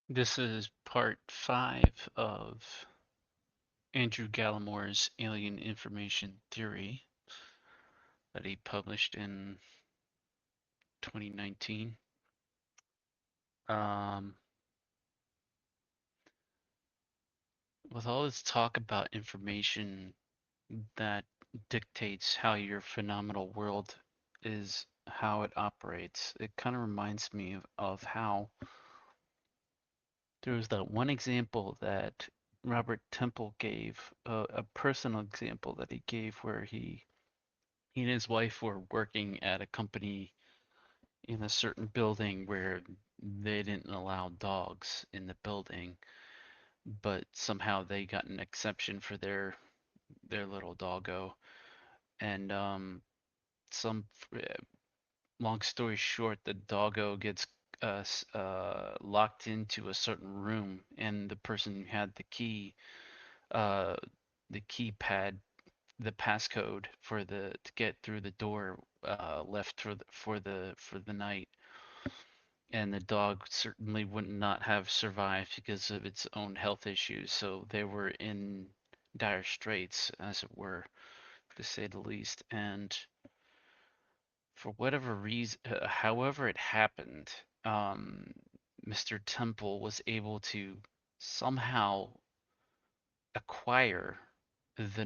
This is part 5 of Andrew Gallimore's alien information theory that he published in 2019. Um, with all this talk about information that dictates how your phenomenal world is, how it operates, it kind of reminds me of how there was that one example that Robert Temple gave, a personal example that he gave where he and his wife were working at a company in a certain building where they didn't allow dogs in the building, but somehow they got an exception for their little doggo. And some long story short, the doggo gets locked into a certain room, and the person who had uh, the keypad, the passcode for the to get through the door, left for the night, and the dog certainly would not have survived because of its own health issues. So they were in dire straits, as it were, to say the least. And for whatever reason, however it happened, um, Mr. Temple was able to somehow acquire the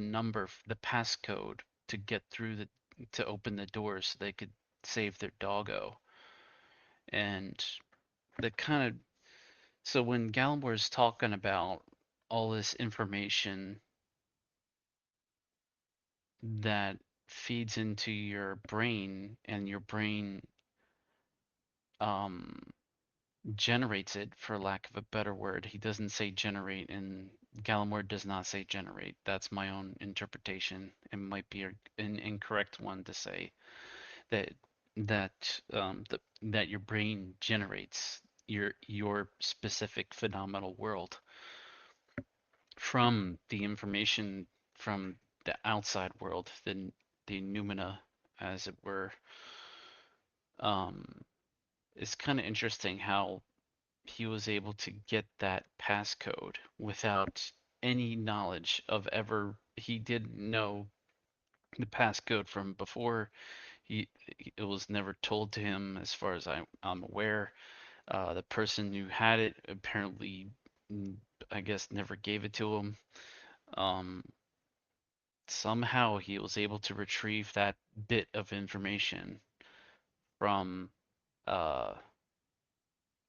passcode to get through to open the doors so they could save their doggo. And the kind of so when Gallimore is talking about all this information that feeds into your brain and your brain um, generates it, for lack of a better word, he doesn't say generate, and Gallimore does not say generate. That's my own interpretation. It might be an incorrect one to say that that your brain generates your specific phenomenal world from the information from the outside world, the noumena, as it were. Um, it's kind of interesting how he was able to get that passcode without any knowledge of ever. He didn't know the passcode from before. He it was never told to him, as far as I'm aware. The person who had it apparently, mm, I guess, never gave it to him. Um, Somehow he was able to retrieve that bit of information from uh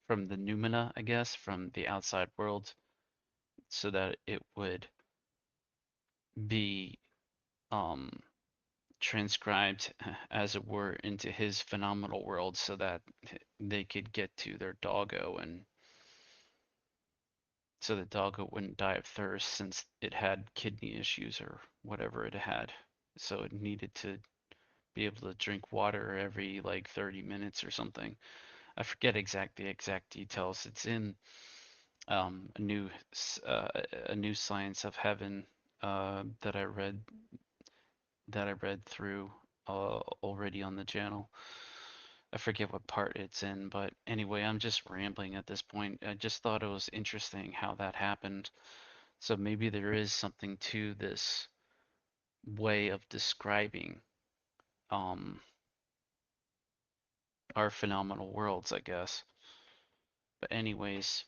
from the noumena, I guess, from the outside world, so that it would be um transcribed, as it were, into his phenomenal world, so that they could get to their doggo, and so the doggo wouldn't die of thirst since it had kidney issues or whatever it had. So it needed to be able to drink water every like 30 minutes or something. I forget the exact details. It's in uh, a new Science of Heaven that I read through already on the channel. I forget what part it's in, but anyway, I'm just rambling at this point. I just thought it was interesting how that happened. So maybe there is something to this way of describing um, our phenomenal worlds, I guess. But anyways,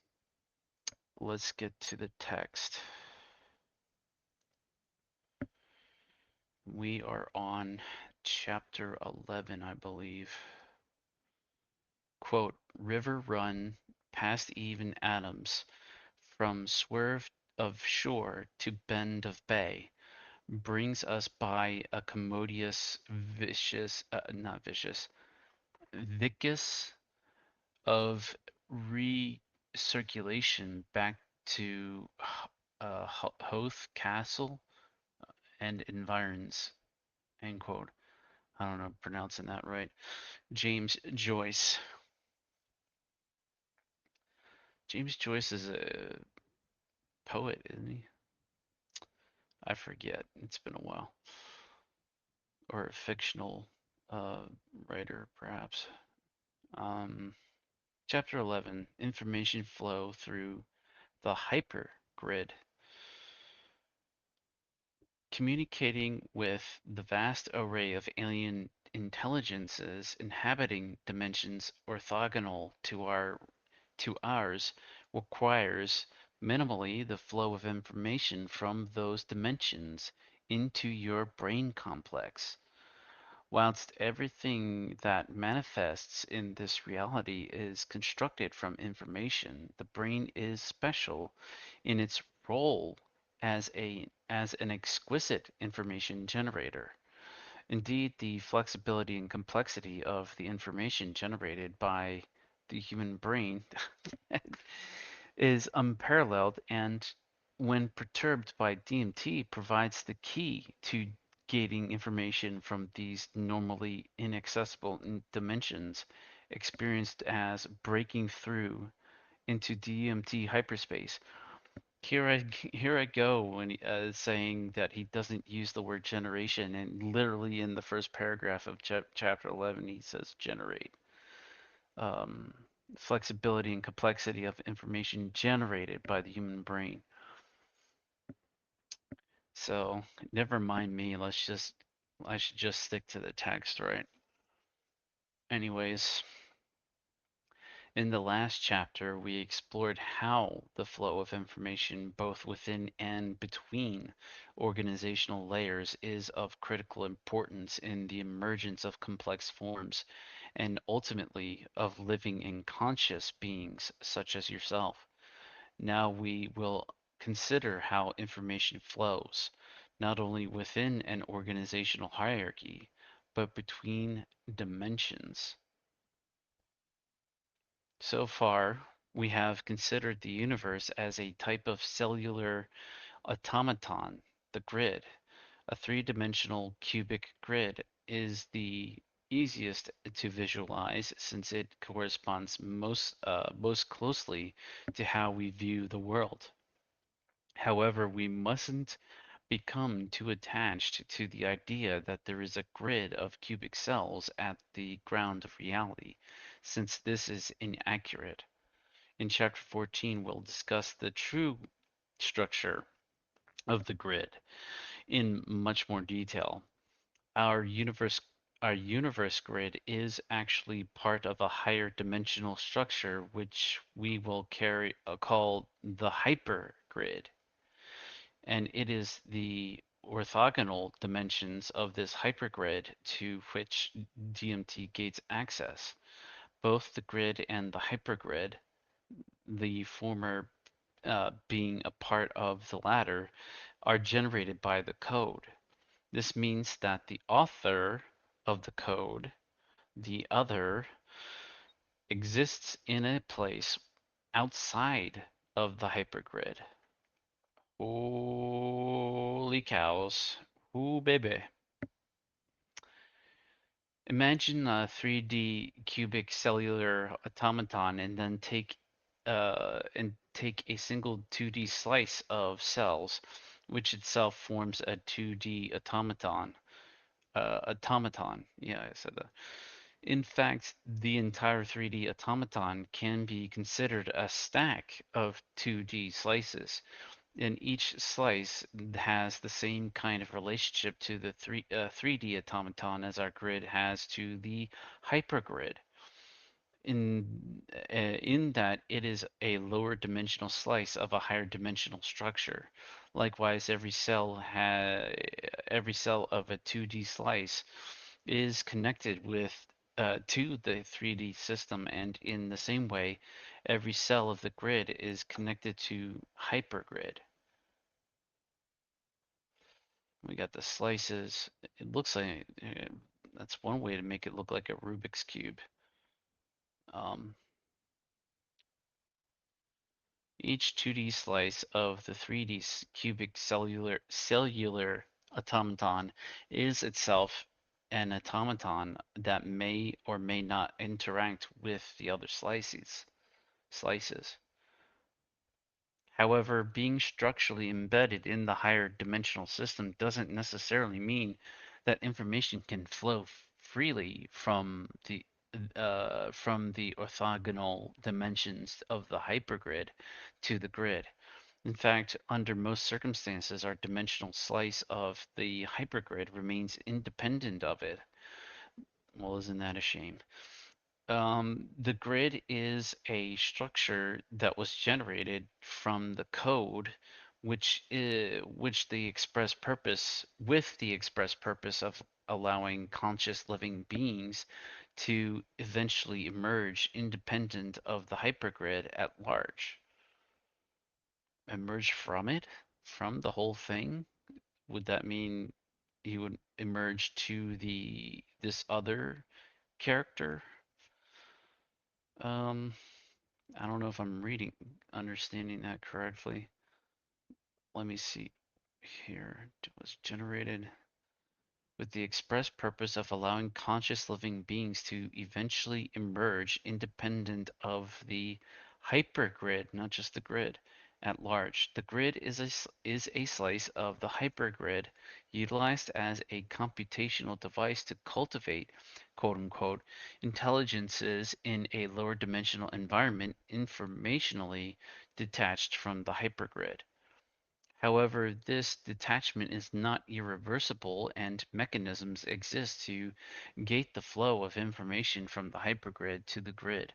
let's get to the text. We are on chapter 11, I believe. Quote, River run past Eve and Adams, from swerve of shore to bend of bay, brings us by a commodious, not vicious, vicus of recirculation back to Hoth Castle and environs. End quote. I don't know if I'm pronouncing that right. James Joyce. James Joyce is a poet, isn't he? I forget. It's been a while. Or a fictional uh, writer, perhaps. Um, Chapter 11, Information Flow Through the Hypergrid. Communicating with the vast array of alien intelligences inhabiting dimensions orthogonal to ours requires minimally the flow of information from those dimensions into your brain complex. Whilst everything that manifests in this reality is constructed from information, the brain is special in its role as an exquisite information generator. Indeed, the flexibility and complexity of the information generated by the human brain is unparalleled, and when perturbed by DMT provides the key to gating information from these normally inaccessible dimensions experienced as breaking through into DMT hyperspace. Here I go when saying that he doesn't use the word generation, and literally in the first paragraph of chapter 11 he says generate. Um, Flexibility and complexity of information generated by the human brain. So never mind me. I should just stick to the text, right? Anyways, in the last chapter, we explored how the flow of information, both within and between organizational layers, is of critical importance in the emergence of complex forms and ultimately of living and conscious beings such as yourself. Now we will consider how information flows, not only within an organizational hierarchy, but between dimensions. So far, we have considered the universe as a type of cellular automaton, the grid. A three-dimensional cubic grid is the easiest to visualize since it corresponds most closely to how we view the world. However, we mustn't become too attached to the idea that there is a grid of cubic cells at the ground of reality, since this is inaccurate. In chapter 14, we'll discuss the true structure of the grid in much more detail. Our universe our universe grid is actually part of a higher dimensional structure which we will call the hypergrid, and it is the orthogonal dimensions of this hypergrid to which DMT gates access. Both the grid and the hypergrid, the former being a part of the latter, are generated by the code. This means that the author of the code, the other, exists in a place outside of the hypergrid. Holy cows. Ooh, baby. Imagine a 3D cubic cellular automaton and take a single 2D slice of cells, which itself forms a 2D automaton. Automaton. Yeah, I said that. In fact, the entire 3D automaton can be considered a stack of 2D slices, and each slice has the same kind of relationship to the 3D automaton as our grid has to the hypergrid. In that it is a lower dimensional slice of a higher dimensional structure. Likewise, every cell of a 2D slice is connected with to the 3D system, and in the same way, every cell of the grid is connected to hypergrid. We got the slices. It looks like that's one way to make it look like a Rubik's cube. Um, each 2D slice of the 3D cubic cellular automaton is itself an automaton that may or may not interact with the other slices. However, being structurally embedded in the higher dimensional system doesn't necessarily mean that information can flow freely from from the orthogonal dimensions of the hypergrid to the grid. In fact, under most circumstances, our dimensional slice of the hypergrid remains independent of it. Well, isn't that a shame? The grid is a structure that was generated from the code, which the express purpose, with the express purpose of allowing conscious living beings to eventually emerge independent of the hypergrid at large. Emerge from it? From the whole thing? Would that mean he would emerge to this other character? Um, I don't know if I'm understanding that correctly. Let me see here. It was generated with the express purpose of allowing conscious living beings to eventually emerge independent of the hypergrid, not just the grid at large. The grid is a slice of the hypergrid utilized as a computational device to cultivate, quote unquote, intelligences in a lower dimensional environment informationally detached from the hypergrid. However, this detachment is not irreversible, and mechanisms exist to gate the flow of information from the hypergrid to the grid.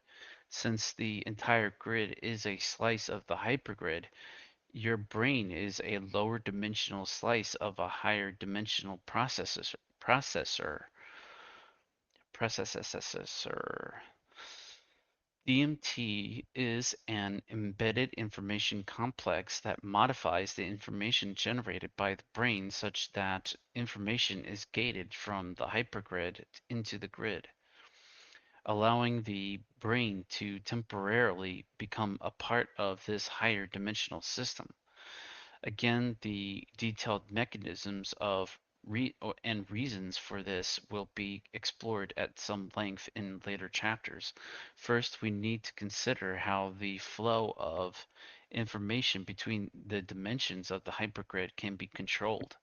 Since the entire grid is a slice of the hypergrid, your brain is a lower dimensional slice of a higher dimensional processor. DMT is an embedded information complex that modifies the information generated by the brain such that information is gated from the hypergrid into the grid, allowing the brain to temporarily become a part of this higher dimensional system. Again, the detailed mechanisms of and reasons for this will be explored at some length in later chapters. First, we need to consider how the flow of information between the dimensions of the hypergrid can be controlled,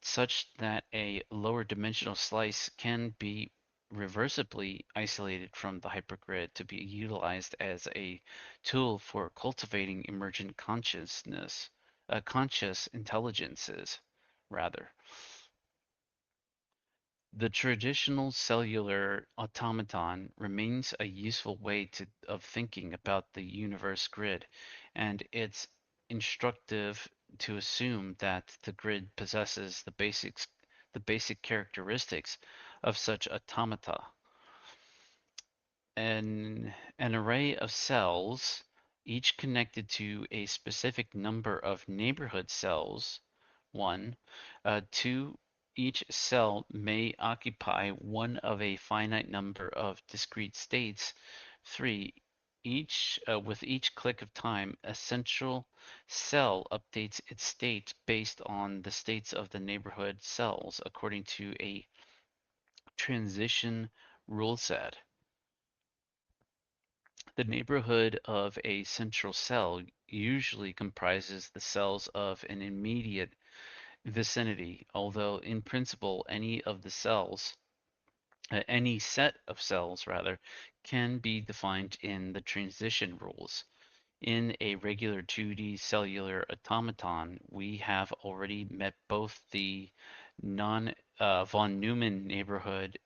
such that a lower dimensional slice can be reversibly isolated from the hypergrid to be utilized as a tool for cultivating emergent consciousness, conscious intelligences, rather. The traditional cellular automaton remains a useful way of thinking about the universe grid, and it's instructive to assume that the grid possesses the basic characteristics of such automata. An array of cells, each connected to a specific number of neighborhood cells, one. Two, each cell may occupy one of a finite number of discrete states. Three, with each click of time, a central cell updates its state based on the states of the neighborhood cells according to a transition rule set. The neighborhood of a central cell usually comprises the cells of an immediate vicinity, although in principle any set of cells rather, can be defined in the transition rules. In a regular 2D cellular automaton, we have already met both the non von Neumann neighborhood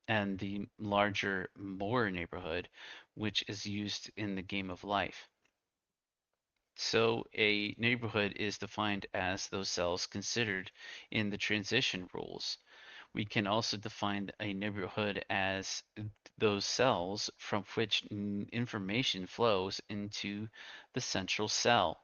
and the larger Moore neighborhood, which is used in the game of life. So a neighborhood is defined as those cells considered in the transition rules. We can also define a neighborhood as those cells from which information flows into the central cell.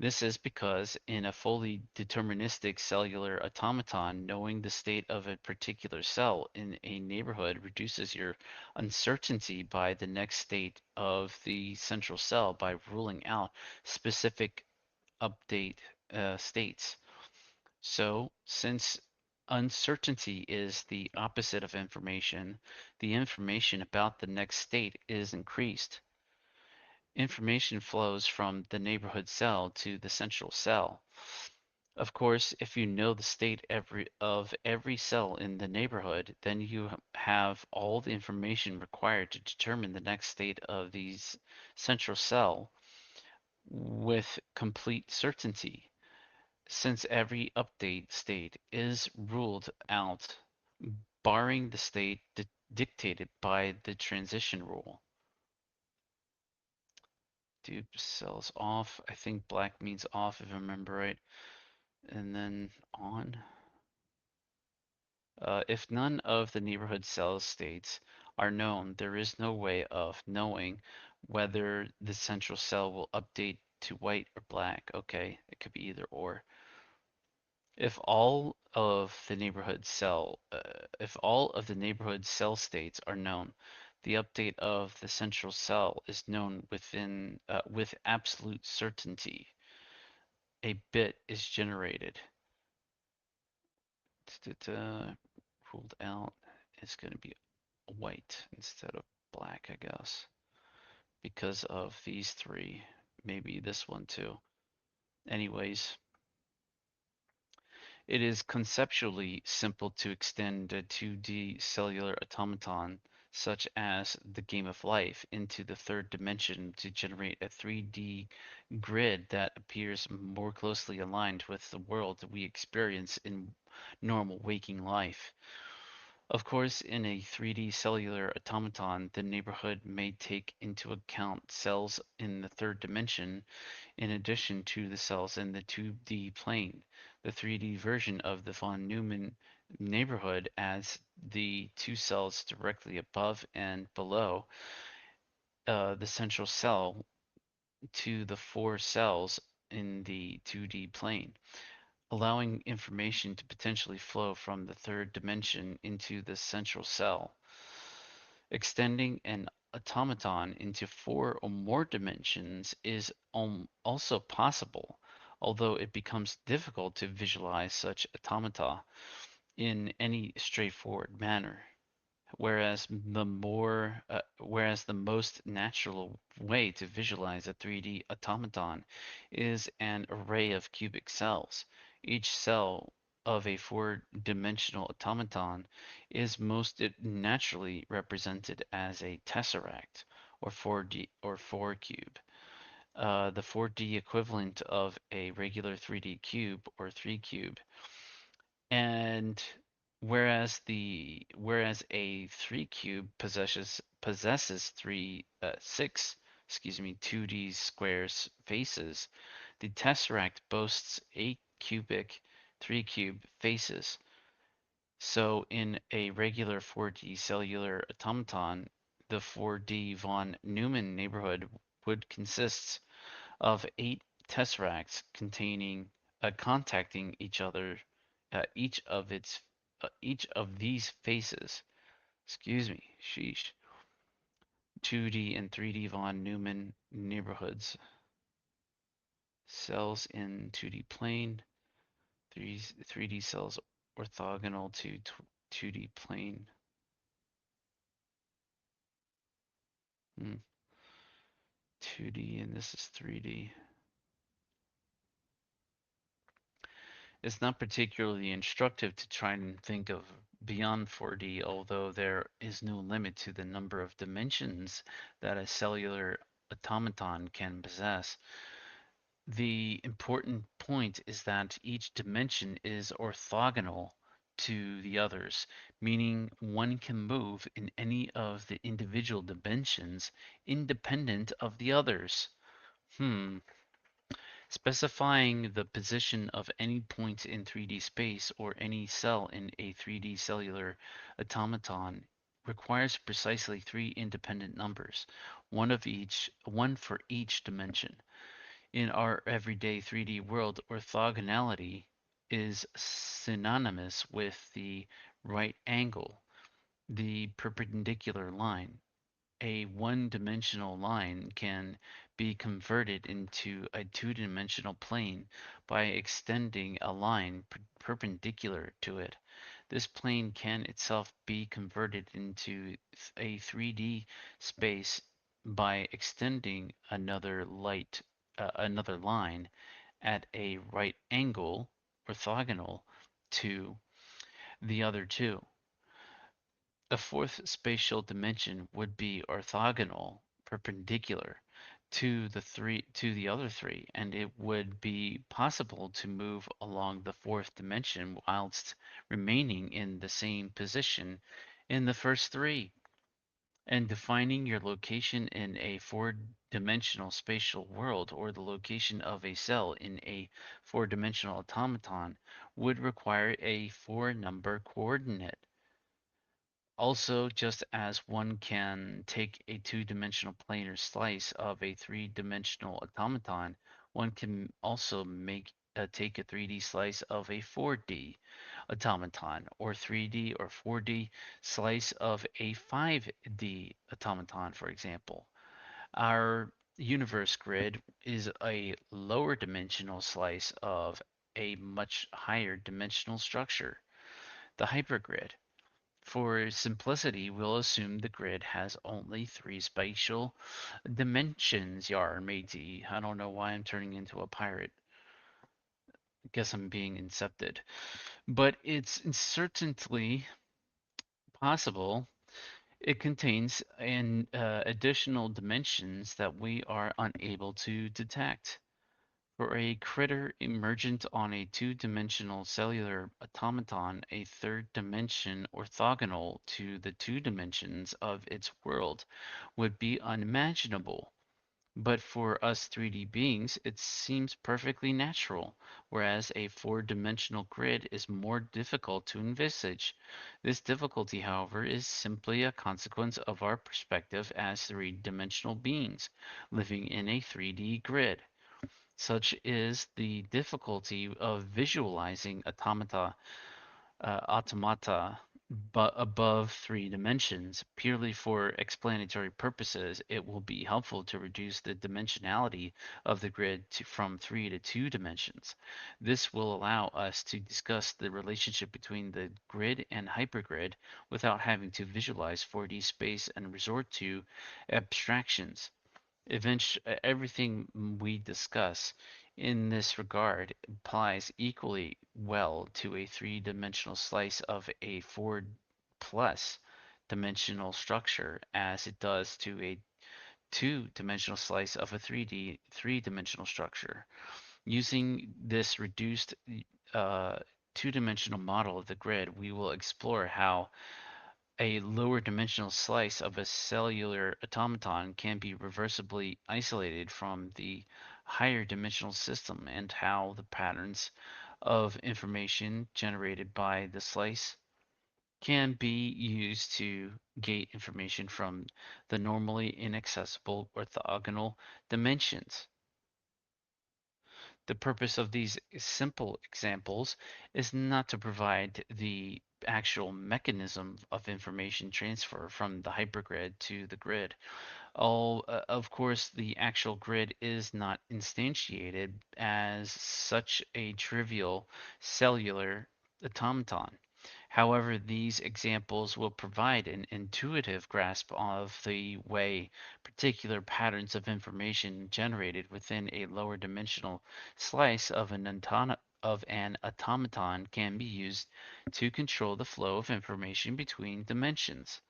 This is because in a fully deterministic cellular automaton, knowing the state of a particular cell in a neighborhood reduces your uncertainty by the next state of the central cell by ruling out specific update states. So, since uncertainty is the opposite of information, the information about the next state is increased. Information flows from the neighborhood cell to the central cell. Of course, if you know the state of every cell in the neighborhood, then you have all the information required to determine the next state of the central cell with complete certainty, since every update state is ruled out, barring the state dictated by the transition rule. Dupe cells off. I think black means off if I remember right. And then on. If none of the neighborhood cell states are known, there is no way of knowing whether the central cell will update to white or black. Okay, it could be either or. If all of the neighborhood cell states are known, the update of the central cell is known with absolute certainty. A bit is generated. Ruled out is going to be white instead of black, I guess, because of these three. Maybe this one too. Anyways, it is conceptually simple to extend a 2D cellular automaton, such as the game of life, into the third dimension to generate a 3D grid that appears more closely aligned with the world we experience in normal waking life. Of course, in a 3D cellular automaton, the neighborhood may take into account cells in the third dimension in addition to the cells in the 2D plane. The 3D version of the von Neumann neighborhood adds the two cells directly above and below the central cell to the four cells in the 2D plane, allowing information to potentially flow from the third dimension into the central cell. Extending an automaton into four or more dimensions is also possible, although it becomes difficult to visualize such automata in any straightforward manner. Whereas the most natural way to visualize a 3D automaton is an array of cubic cells. Each cell of a four-dimensional automaton is most naturally represented as a tesseract or 4D or 4 cube. The 4D equivalent of a regular 3D cube or 3 cube. And whereas a 3 cube possesses six 2D squares faces, the tesseract boasts 8 cubic 3 cube faces. So in a regular 4D cellular automaton, the 4D von Neumann neighborhood would consist of 8 tesseracts contacting each other, each of these faces. Excuse me, sheesh. 2D and 3D von Neumann neighborhoods. Cells in 2D plane. 3D cells orthogonal to 2D plane. 2D and this is 3D. It's not particularly instructive to try and think of beyond 4D, although there is no limit to the number of dimensions that a cellular automaton can possess. The important point is that each dimension is orthogonal to the others, meaning one can move in any of the individual dimensions independent of the others. Hmm. Specifying the position of any point in 3D space or any cell in a 3D cellular automaton requires precisely three independent numbers, one for each dimension. In our everyday 3D world, orthogonality is synonymous with the right angle, the perpendicular line. A one-dimensional line can be converted into a two-dimensional plane by extending a line perpendicular to it. This plane can itself be converted into a 3D space by extending another line at a right angle orthogonal to the other two. A fourth spatial dimension would be orthogonal, perpendicular to the other three, and it would be possible to move along the fourth dimension whilst remaining in the same position in the first three. And defining your location in a four-dimensional spatial world or the location of a cell in a four-dimensional automaton would require a four-number coordinate. Also, just as one can take a two-dimensional planar slice of a three-dimensional automaton, one can also take a 3D slice of a 4D automaton, or 3D or 4D slice of a 5D automaton, for example. Our universe grid is a lower dimensional slice of a much higher dimensional structure, the hypergrid. For simplicity, we'll assume the grid has only three spatial dimensions, yar matey. I don't know why I'm turning into a pirate. Guess I'm being incepted. But it's certainly possible it contains an additional dimensions that we are unable to detect. For a critter emergent on a two-dimensional cellular automaton, a third dimension orthogonal to the two dimensions of its world would be unimaginable. But for us 3D beings, it seems perfectly natural, whereas a four-dimensional grid is more difficult to envisage. This difficulty, however, is simply a consequence of our perspective as three-dimensional beings living in a 3D grid. Such is the difficulty of visualizing automata but above three dimensions. Purely for explanatory purposes, it will be helpful to reduce the dimensionality of the grid from three to two dimensions. This will allow us to discuss the relationship between the grid and hypergrid without having to visualize 4D space and resort to abstractions. Everything we discuss in this regard applies equally well to a three-dimensional slice of a four plus dimensional structure as it does to a two-dimensional slice of a three-dimensional structure. Using this reduced uh, two-dimensional model of the grid, we will explore how a lower dimensional slice of a cellular automaton can be reversibly isolated from the higher dimensional system and how the patterns of information generated by the slice can be used to gate information from the normally inaccessible orthogonal dimensions. The purpose of these simple examples is not to provide the actual mechanism of information transfer from the hypergrid to the grid. Of course, the actual grid is not instantiated as such a trivial cellular automaton. However, these examples will provide an intuitive grasp of the way particular patterns of information generated within a lower dimensional slice of an automaton can be used to control the flow of information between dimensions.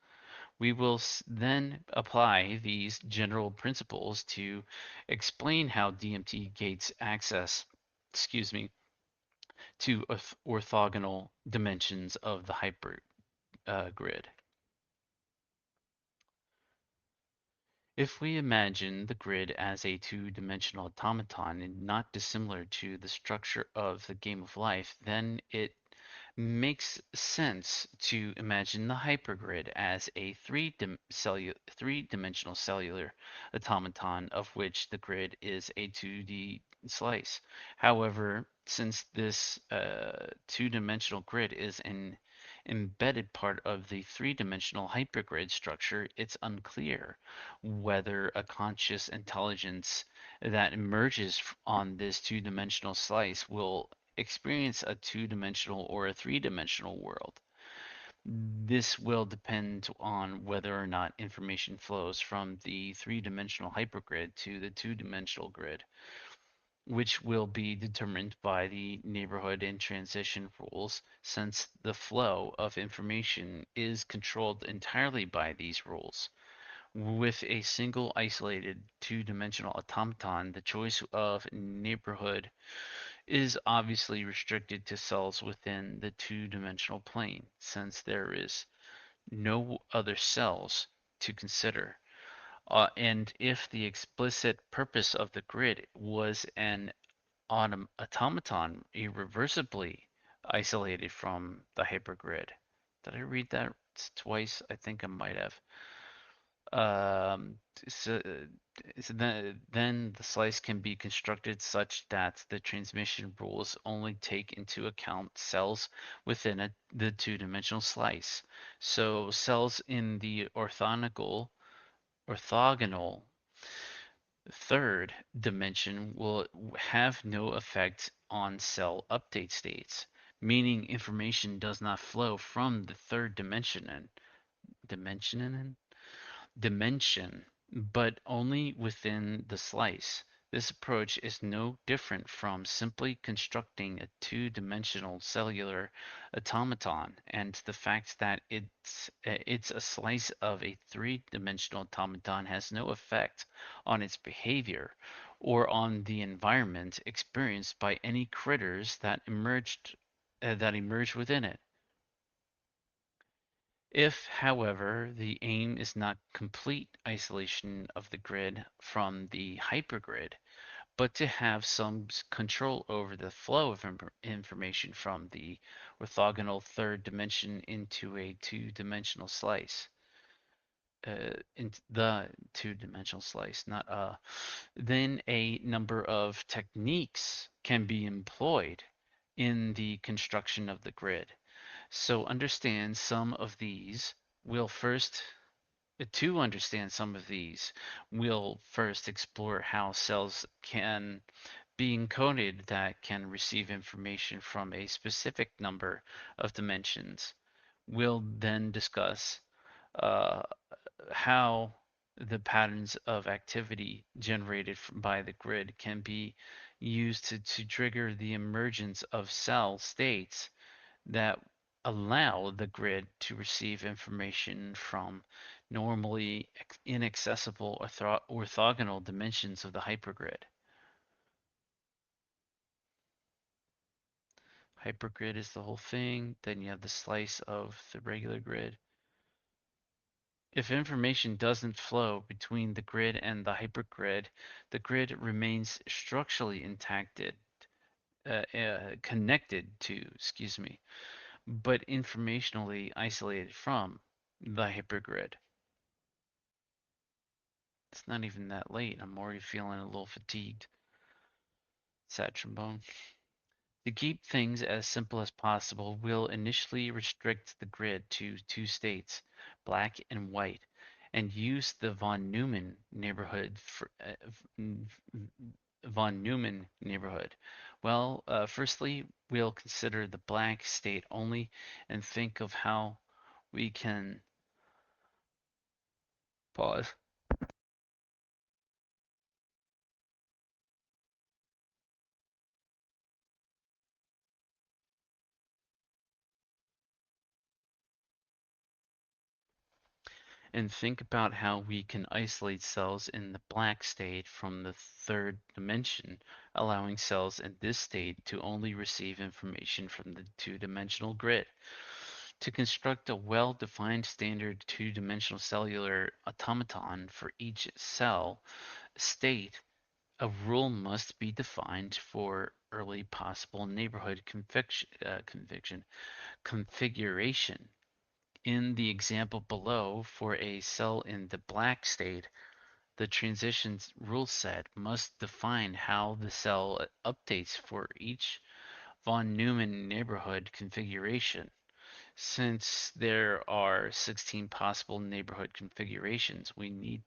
We will then apply these general principles to explain how DMT gates access, excuse me, to orthogonal dimensions of the hyper grid. If we imagine the grid as a two-dimensional automaton and not dissimilar to the structure of the game of life, then it makes sense to imagine the hypergrid as a three-dimensional cellular automaton of which the grid is a 2D slice. However, since this two-dimensional grid is an embedded part of the three-dimensional hypergrid structure, it's unclear whether a conscious intelligence that emerges on this two-dimensional slice will experience a two-dimensional or a three-dimensional world. This will depend on whether or not information flows from the three-dimensional hypergrid to the two-dimensional grid. which will be determined by the neighborhood and transition rules, since the flow of information is controlled entirely by these rules. With a single isolated two-dimensional automaton, the choice of neighborhood is obviously restricted to cells within the two-dimensional plane, since there is no other cells to consider. And if the explicit purpose of the grid was an automaton irreversibly isolated from the hypergrid. Did I read that twice? I think I might have. Um, so, then the slice can be constructed such that the transmission rules only take into account cells within the two-dimensional slice. So cells in the orthogonal third dimension will have no effect on cell update states, meaning information does not flow from the third dimension dimension, but only within the slice. This approach is no different from simply constructing a two-dimensional cellular automaton, and the fact that it's a slice of a three-dimensional automaton has no effect on its behavior or on the environment experienced by any critters that emerged within it. If, however, the aim is not complete isolation of the grid from the hypergrid, but to have some control over the flow of information from the orthogonal third dimension into a two-dimensional slice, into the two-dimensional slice, not then a number of techniques can be employed in the construction of the grid. So understand some of these. We'll first, to understand some of these, we'll first explore how cells can be encoded that can receive information from a specific number of dimensions. We'll then discuss uh, how the patterns of activity generated by the grid can be used to trigger the emergence of cell states that allow the grid to receive information from normally inaccessible orthogonal dimensions of the hypergrid. Hypergrid is the whole thing. Then you have the slice of the regular grid. If information doesn't flow between the grid and the hypergrid, the grid remains structurally connected to, excuse me, but informationally isolated from the hypergrid. It's not even that late. I'm already feeling a little fatigued. Sad trombone. To keep things as simple as possible, we'll initially restrict the grid to two states, black and white, and use the von Neumann neighborhood von Neumann neighborhood. Well, firstly, we'll consider the black state only and think of how we can pause and think about how we can isolate cells in the black state from the third dimension, allowing cells in this state to only receive information from the two-dimensional grid. To construct a well-defined standard two-dimensional cellular automaton for each cell state, a rule must be defined for early possible neighborhood configuration. In the example below, for a cell in the black state, the transitions rule set must define how the cell updates for each von Neumann neighborhood configuration. Since there are 16 possible neighborhood configurations, we need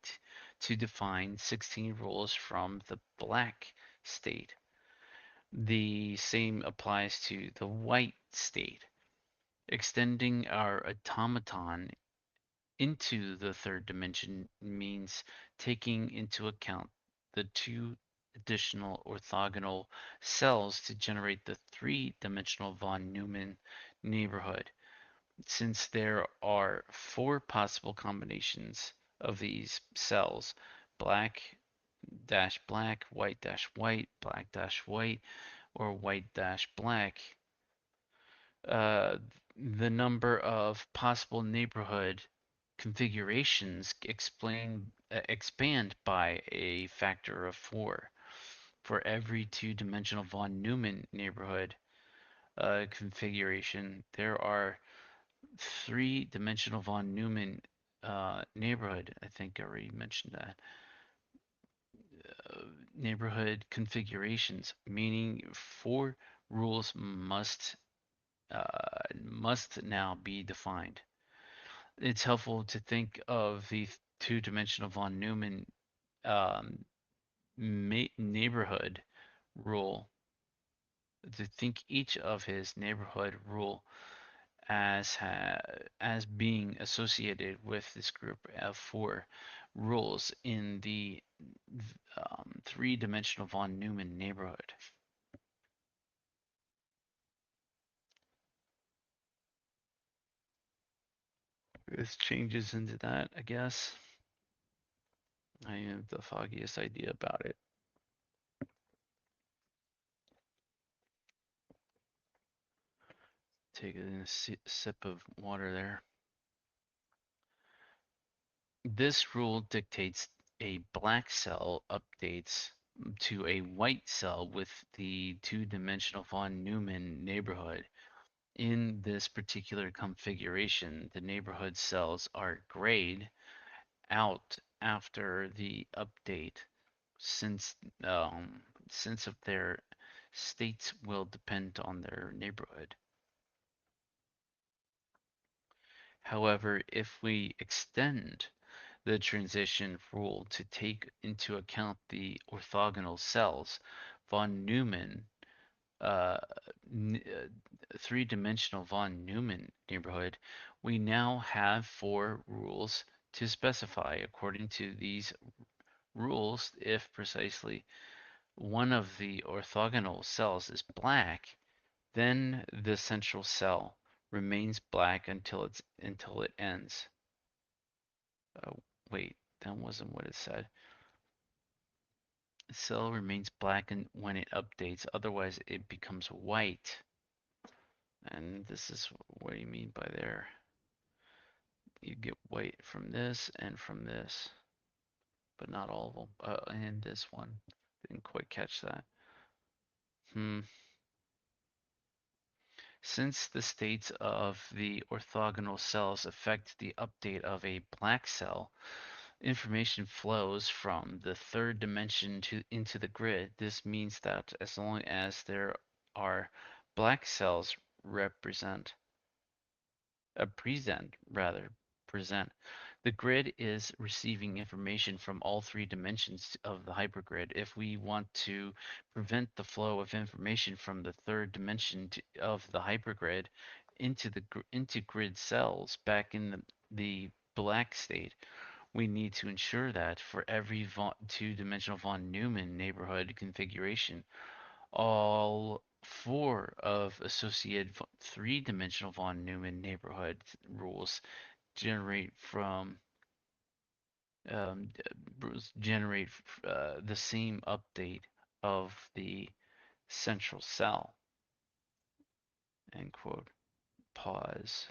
to define 16 rules from the black state. The same applies to the white state. Extending our automaton into the third dimension means taking into account the two additional orthogonal cells to generate the three-dimensional von Neumann neighborhood. Since there are four possible combinations of these cells, black dash black, white dash white, black dash white, or white dash black, uh, the number of possible neighborhood configurations expand by a factor of 4. For every two-dimensional von Neumann neighborhood configuration, there are three-dimensional von Neumann neighborhood. I think I already mentioned that. Neighborhood configurations, meaning four rules must now be defined. It's helpful to think of the two-dimensional von Neumann um, neighborhood rule, to think each of his neighborhood rule as being associated with this group of four rules in the three-dimensional von Neumann neighborhood. This changes into that, I guess. I have the foggiest idea about it. Take a sip of water there. This rule dictates a black cell updates to a white cell with the two-dimensional von Neumann neighborhood. In this particular configuration, the neighborhood cells are grayed out after the update, since since of their states will depend on their neighborhood. However, if we extend the transition rule to take into account the orthogonal cells, von Neumann, uh, three-dimensional von Neumann neighborhood, we now have four rules to specify. According to these rules, if precisely one of the orthogonal cells is black, then the central cell remains black until it ends. Oh, wait, that wasn't what it said. The cell remains black and when it updates, otherwise it becomes white. And this is what you mean by there. You get white from this and from this, but not all of them. And this one. Didn't quite catch that. Since the states of the orthogonal cells affect the update of a black cell, information flows from the third dimension into the grid. This means that as long as there are black cells represent present rather present, the grid is receiving information from all three dimensions of the hypergrid. If we want to prevent the flow of information from the third dimension of the hypergrid into grid cells back in the black state, we need to ensure that for every two-dimensional von Neumann neighborhood configuration, all four of associated three-dimensional von Neumann neighborhood rules generate from um, generate the same update of the central cell. End quote. Pause.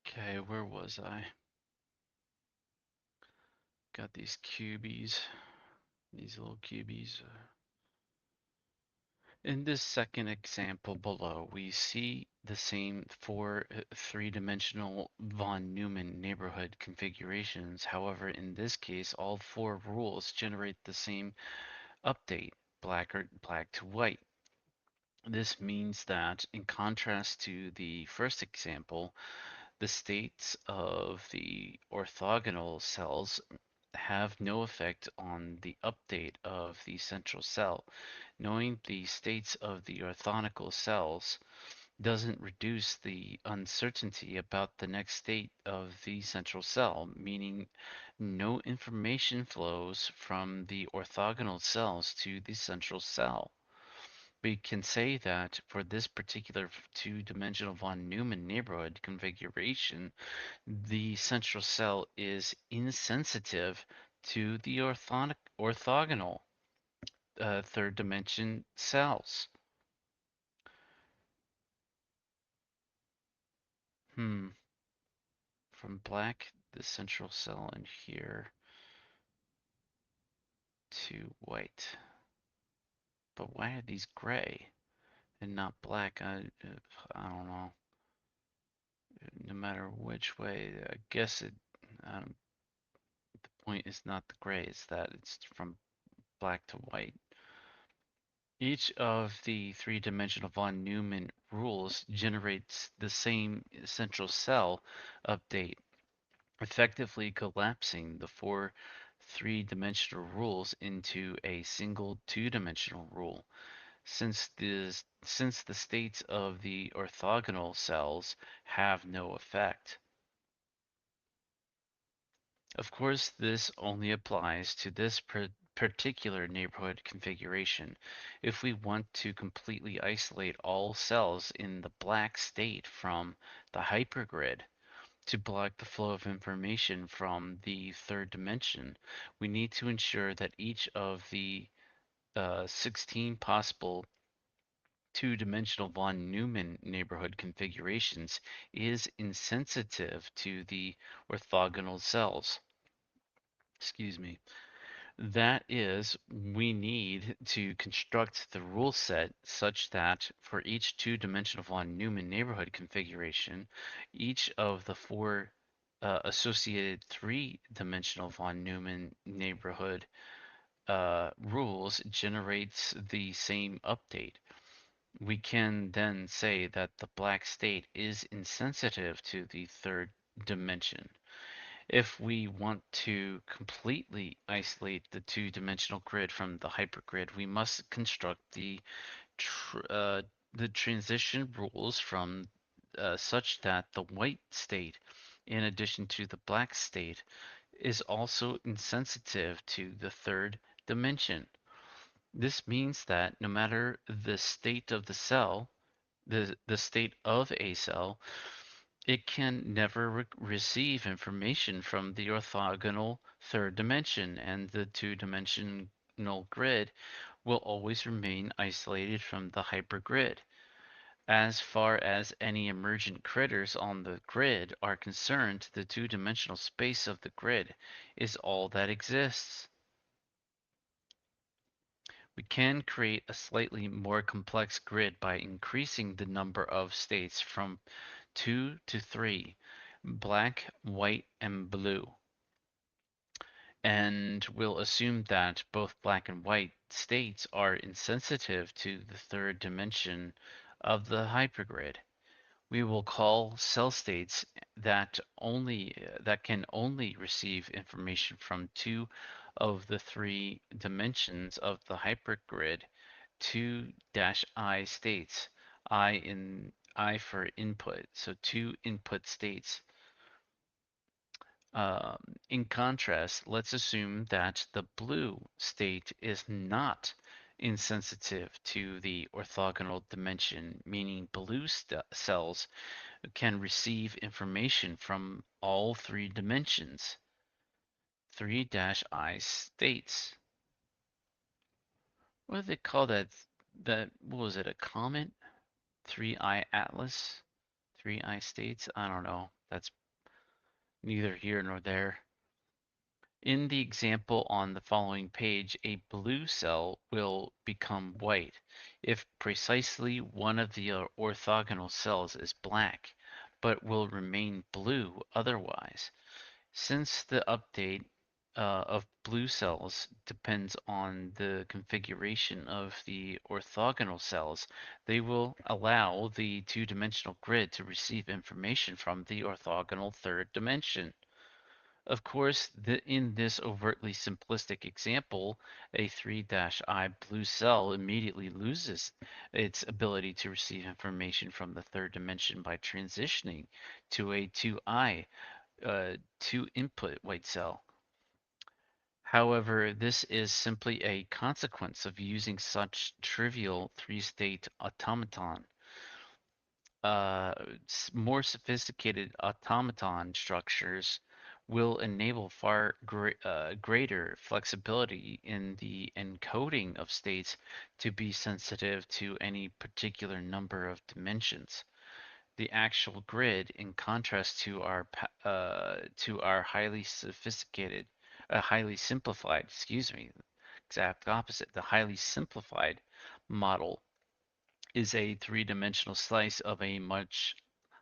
Okay, where was I? Got these cubies, these little cubies. In this second example below, we see the same four three-dimensional von Neumann neighborhood configurations. However, in this case, all four rules generate the same update, black to white. This means that in contrast to the first example, the states of the orthogonal cells have no effect on the update of the central cell. Knowing the states of the orthogonal cells doesn't reduce the uncertainty about the next state of the central cell, meaning no information flows from the orthogonal cells to the central cell. We can say that for this particular two-dimensional von Neumann neighborhood configuration, the central cell is insensitive to the orthogonal third dimension cells. Hmm. From black, the central cell in here, to white. But why are these gray and not black? I don't know. No matter which way, I guess um, the point is not the gray, it's that it's from black to white. Each of the three-dimensional von Neumann rules generates the same central cell update, effectively collapsing the four three-dimensional rules into a single two-dimensional rule. Since the states of the orthogonal cells have no effect. Of course, this only applies to this particular neighborhood configuration. If we want to completely isolate all cells in the black state from the hypergrid to block the flow of information from the third dimension, we need to ensure that each of the 16 possible two-dimensional von Neumann neighborhood configurations is insensitive to the orthogonal cells. Excuse me. That is, we need to construct the rule set such that for each two-dimensional von Neumann neighborhood configuration, each of the four associated three-dimensional von Neumann neighborhood rules generates the same update. We can then say that the black state is insensitive to the third dimension. If we want to completely isolate the two-dimensional grid from the hypergrid, we must construct tr the transition rules from such that the white state, in addition to the black state, is also insensitive to the third dimension. This means that no matter the state of the cell, the state of a cell, it can never receive information from the orthogonal third dimension, and the two-dimensional grid will always remain isolated from the hypergrid. As far as any emergent critters on the grid are concerned, the two-dimensional space of the grid is all that exists. We can create a slightly more complex grid by increasing the number of states from 2 to 3, black, white, and blue. And we'll assume that both black and white states are insensitive to the third dimension of the hypergrid. We will call cell states that can only receive information from two of the three dimensions of the hypergrid 2-I states, I for input, so two input states. In contrast, let's assume that the blue state is not insensitive to the orthogonal dimension, meaning blue cells can receive information from all three dimensions, 3-I states. What do they call that? What was it, a comet? 3-I atlas? 3-I states? I don't know. That's neither here nor there. In the example on the following page, a blue cell will become white if precisely one of the orthogonal cells is black, but will remain blue otherwise. Since the update of blue cells depends on the configuration of the orthogonal cells, they will allow the two-dimensional grid to receive information from the orthogonal third dimension. Of course, in this overtly simplistic example, a 3-I blue cell immediately loses its ability to receive information from the third dimension by transitioning to a 2-I two input white cell. However, this is simply a consequence of using such trivial three-state automaton. More sophisticated automaton structures will enable far greater flexibility in the encoding of states to be sensitive to any particular number of dimensions. The actual grid, in contrast to our highly sophisticated, highly simplified, excuse me, exact opposite, the highly simplified model is a three-dimensional slice of a much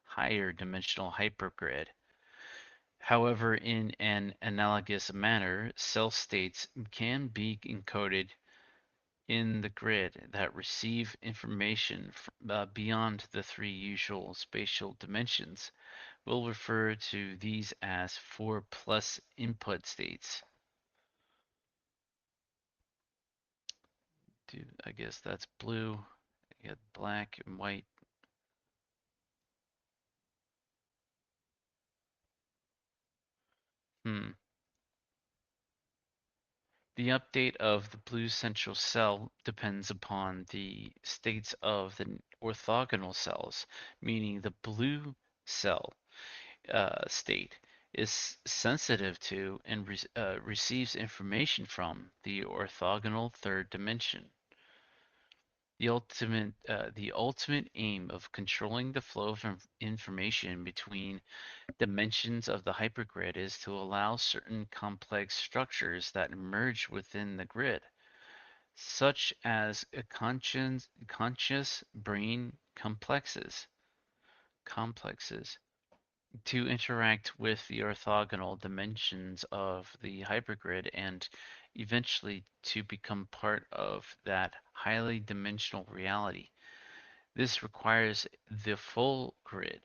higher dimensional hypergrid. However, in an analogous manner, cell states can be encoded in the grid that receive information beyond the three usual spatial dimensions. We'll refer to these as 4 plus input states. I guess that's blue. You got black and white. Hmm. The update of the blue central cell depends upon the states of the orthogonal cells, meaning the blue cell state is sensitive to and receives information from the orthogonal third dimension. The ultimate aim of controlling the flow of information between dimensions of the hypergrid is to allow certain complex structures that emerge within the grid, such as a conscious brain complexes to interact with the orthogonal dimensions of the hypergrid and eventually to become part of that highly dimensional reality. This requires the full grid,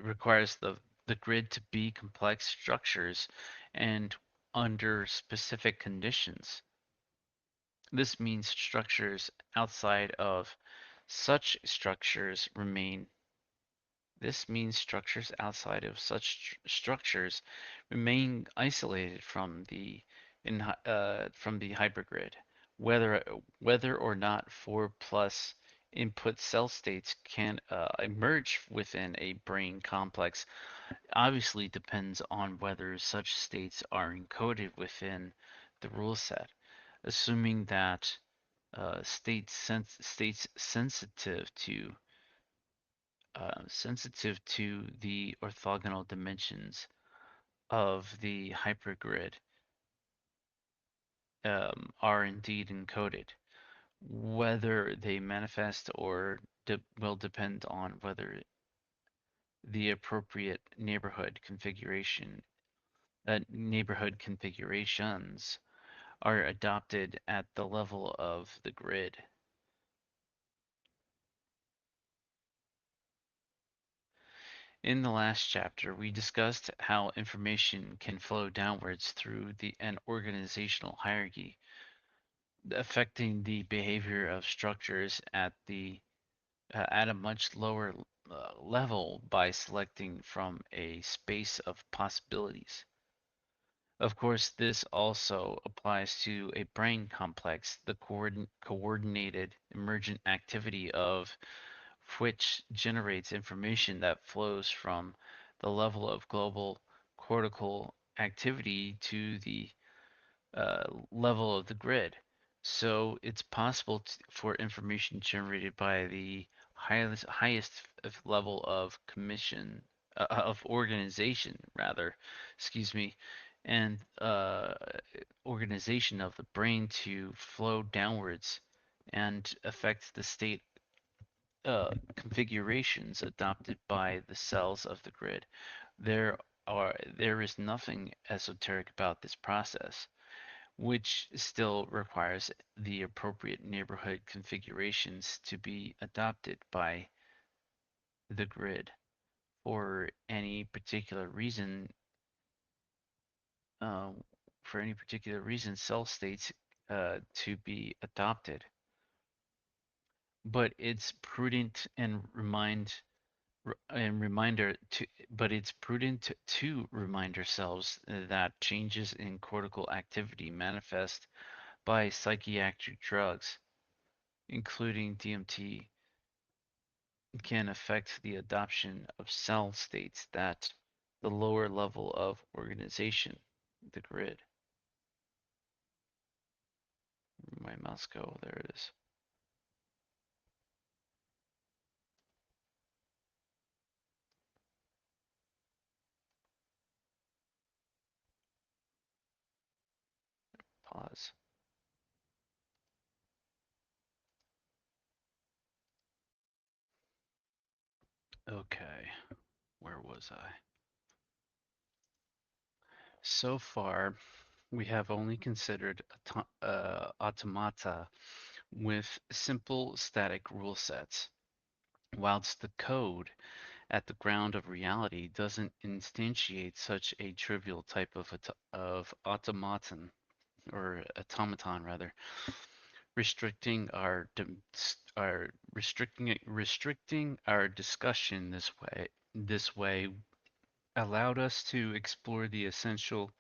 requires the grid to be complex structures and under specific conditions. This means structures outside of such structures remain This means structures outside of such structures remain isolated from the hypergrid. Whether whether or not 4 plus input cell states can emerge within a brain complex obviously depends on whether such states are encoded within the rule set. Assuming that states sensitive to the orthogonal dimensions of the hypergrid are indeed encoded. Whether they manifest or will depend on whether the appropriate neighborhood configurations are adopted at the level of the grid. In the last chapter, we discussed how information can flow downwards through an organizational hierarchy, affecting the behavior of structures at a much lower level by selecting from a space of possibilities. Of course, this also applies to a brain complex, the coordinated emergent activity of which generates information that flows from the level of global cortical activity to the level of the grid. So it's possible for information generated by the highest level of of organization, rather, excuse me, and organization of the brain to flow downwards and affect the state configurations adopted by the cells of the grid. There is nothing esoteric about this process, which still requires the appropriate neighborhood configurations to be adopted by the grid for any particular reason. Uh, for any particular reason, cell states to be adopted. But it's prudent and remind And reminder to, but it's prudent to remind ourselves that changes in cortical activity manifest by psychiatric drugs, including DMT, can affect the adoption of cell states that the lower level of organization, the grid. Where my mouse go? There it is. Pause. Okay, where was I? So far, we have only considered automata with simple static rule sets, whilst the code at the ground of reality doesn't instantiate such a trivial type of automaton, or automaton rather, restricting restricting our discussion this way allowed us to explore the essential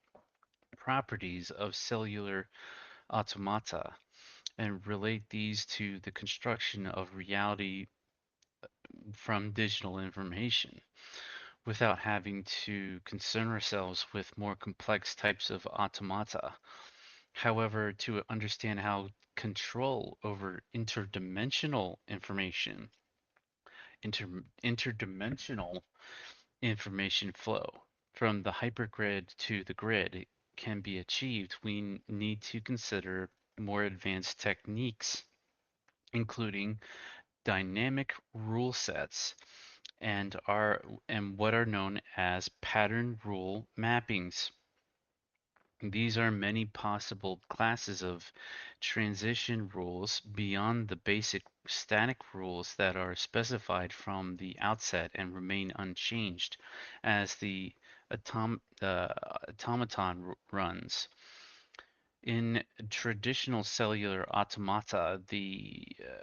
properties of cellular automata and relate these to the construction of reality from digital information without having to concern ourselves with more complex types of automata. However, to understand how control over interdimensional information flow from the hypergrid to the grid can be achieved, we need to consider more advanced techniques, including dynamic rule sets and what are known as pattern rule mappings. These are many possible classes of transition rules beyond the basic static rules that are specified from the outset and remain unchanged as the automaton runs. In traditional cellular automata,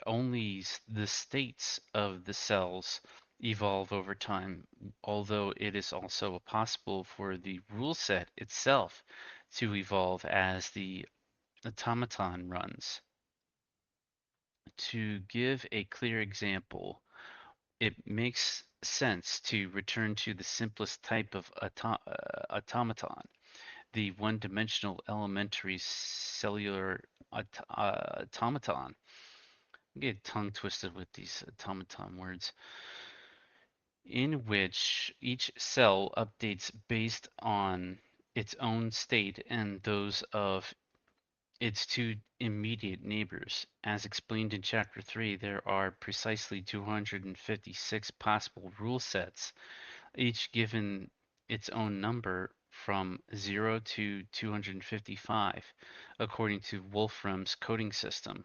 only the states of the cells evolve over time, although it is also possible for the rule set itself to evolve as the automaton runs. To give a clear example, it makes sense to return to the simplest type of automaton, the one-dimensional elementary cellular automaton. I get tongue twisted with these automaton words, in which each cell updates based on its own state and those of its two immediate neighbors. As explained in Chapter 3, there are precisely 256 possible rule sets, each given its own number from 0 to 255, according to Wolfram's coding system.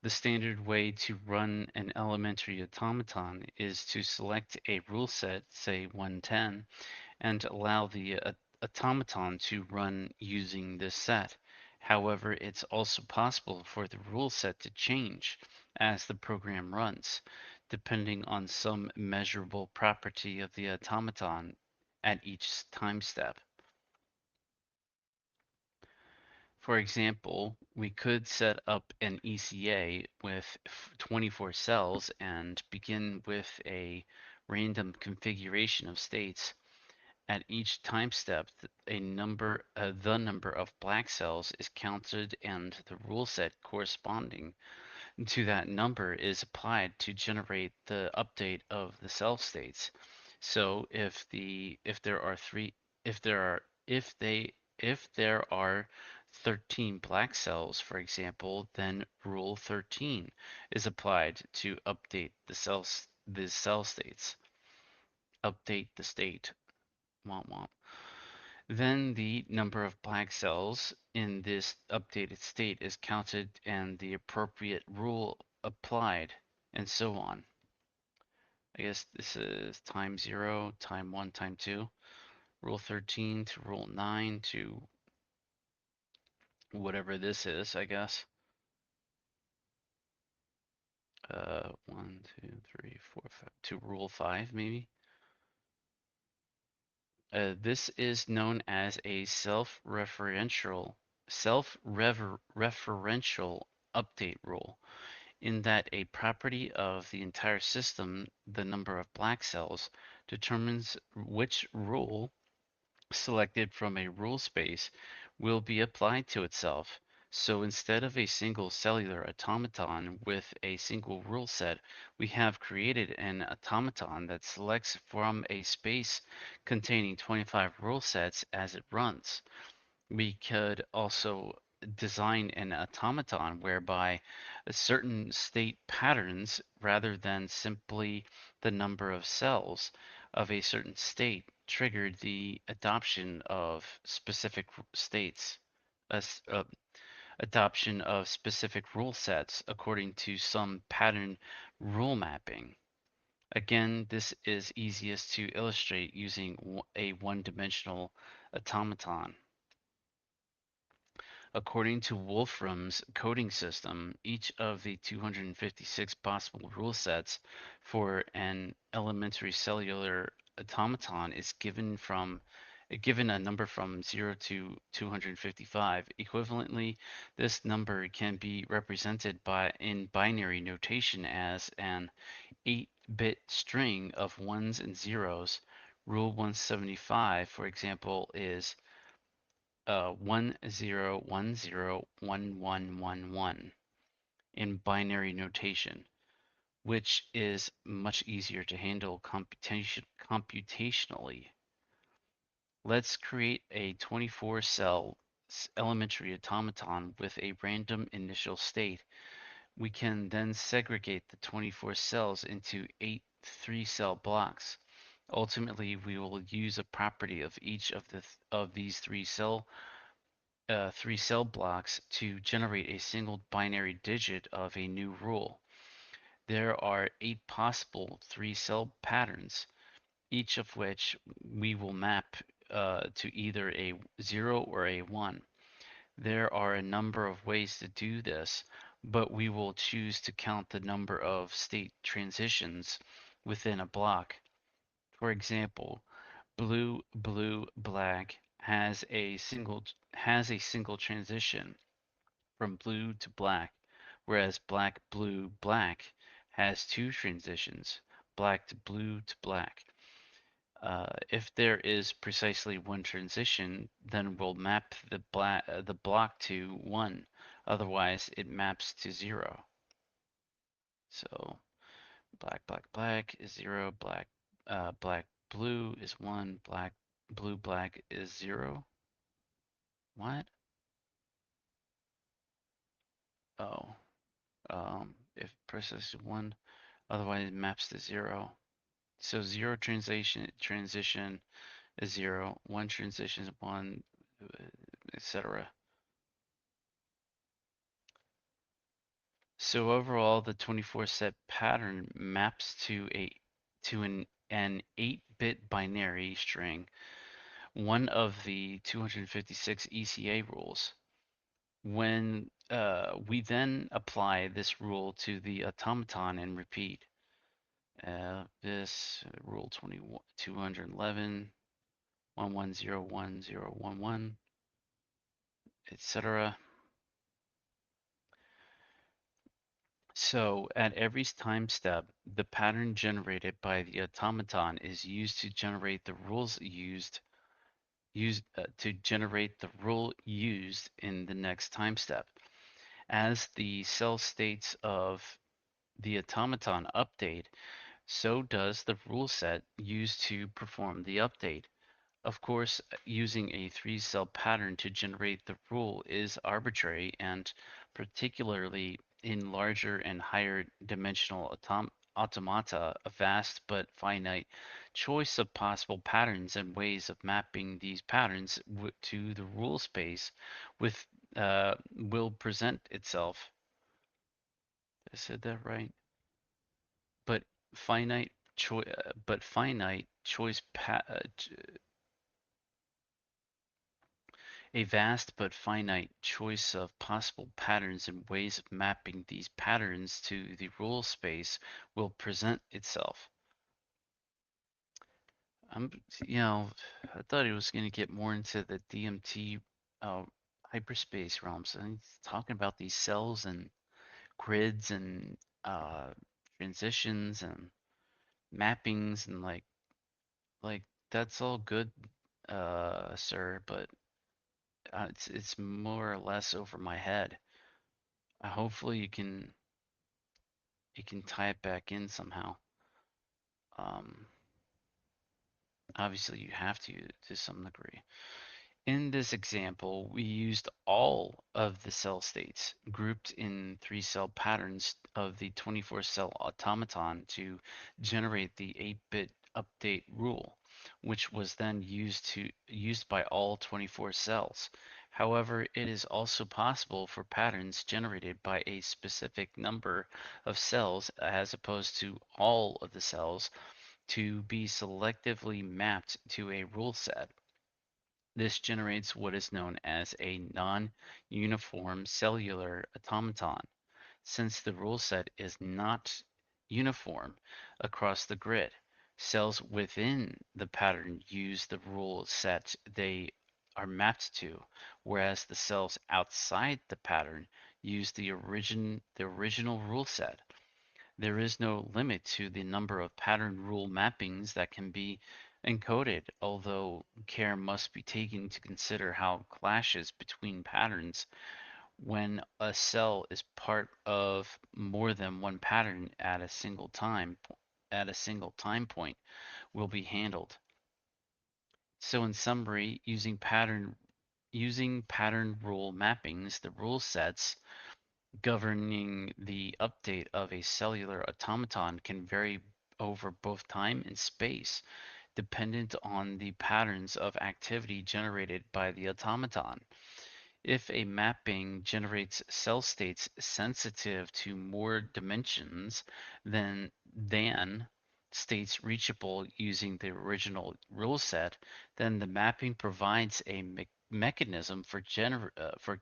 The standard way to run an elementary automaton is to select a rule set, say 110, and allow the automaton to run using this set. However, it's also possible for the rule set to change as the program runs, depending on some measurable property of the automaton at each time step. For example, we could set up an ECA with 24 cells and begin with a random configuration of states. At each time step, the number of black cells is counted and the rule set corresponding to that number is applied to generate the update of the cell states. So if there are three if there are if there are 13 black cells, for example, then rule 13 is applied to update the cell states. Update the state. Womp womp. Then the number of black cells in this updated state is counted and the appropriate rule applied, and so on. I guess this is time 0, time 1, time 2. Rule 13 to rule 9 to whatever this is, I guess. One, two, three, four, five, to rule five, maybe. This is known as a self-referential update rule, in that a property of the entire system, the number of black cells, determines which rule selected from a rule space will be applied to itself. So instead of a single cellular automaton with a single rule set, we have created an automaton that selects from a space containing 25 rule sets as it runs. We could also design an automaton whereby a certain state patterns, rather than simply the number of cells of a certain state, triggered the adoption of specific states, adoption of specific rule sets according to some pattern rule mapping. Again, this is easiest to illustrate using a one-dimensional automaton. According to Wolfram's coding system, each of the 256 possible rule sets for an elementary cellular automaton is given a number from 0 to 255. Equivalently, this number can be represented in binary notation as an 8-bit string of ones and zeros. Rule 175, for example, is 10101111 in binary notation, which is much easier to handle computationally. Let's create a 24 cell elementary automaton with a random initial state. We can then segregate the 24 cells into 8 3-cell blocks. Ultimately, we will use a property of each of these three cell blocks to generate a single binary digit of a new rule. There are 8 possible 3-cell patterns, each of which we will map to either a 0 or a 1. There are a number of ways to do this, but we will choose to count the number of state transitions within a block. For example, blue, blue, black has a single transition from blue to black, whereas black, blue, black has two transitions, black to blue to black. If there is precisely one transition, then we'll map the block to 1. Otherwise, it maps to 0. So black, black, black is 0. Black, blue is 1. Black, blue, black is 0. What? Oh, if precisely 1, otherwise it maps to 0. So 0 transition is 0. 1 transition is 1, etc. So overall, the 24 set pattern maps to an 8-bit binary string, one of the 256 ECA rules. When we then apply this rule to the automaton and repeat, this rule 211, 110111, etc. So at every time step, the pattern generated by the automaton is used to generate the rules used to generate the rule used in the next time step. As the cell states of the automaton update, so does the rule set used to perform the update. Of course, using a 3-cell pattern to generate the rule is arbitrary, and particularly in larger and higher dimensional automata, a vast but finite choice of possible patterns and ways of mapping these patterns to the rule space with will present itself. I said that right? But finite choice A vast but finite choice of possible patterns and ways of mapping these patterns to the rule space will present itself. I'm, you know, I thought he was going to get more into the DMT uh, hyperspace realms, and he's talking about these cells and grids and uh, transitions and mappings and like that's all good, sir, but it's more or less over my head. Hopefully you can tie it back in somehow. Um, Obviously you have to some degree. In this example, we used all of the cell states grouped in 3-cell patterns of the 24-cell automaton to generate the 8-bit update rule, which was then used by all 24 cells. However, it is also possible for patterns generated by a specific number of cells as opposed to all of the cells to be selectively mapped to a rule set. This generates what is known as a non-uniform cellular automaton. Since the rule set is not uniform across the grid, cells within the pattern use the rule set they are mapped to, whereas the cells outside the pattern use the original rule set. There is no limit to the number of pattern rule mappings that can be encoded, although care must be taken to consider how clashes between patterns when a cell is part of more than one pattern at a single time point will be handled. So in summary, using pattern rule mappings, the rule sets governing the update of a cellular automaton can vary over both time and space, dependent on the patterns of activity generated by the automaton. If a mapping generates cell states sensitive to more dimensions than states reachable using the original rule set, then the mapping provides a mechanism for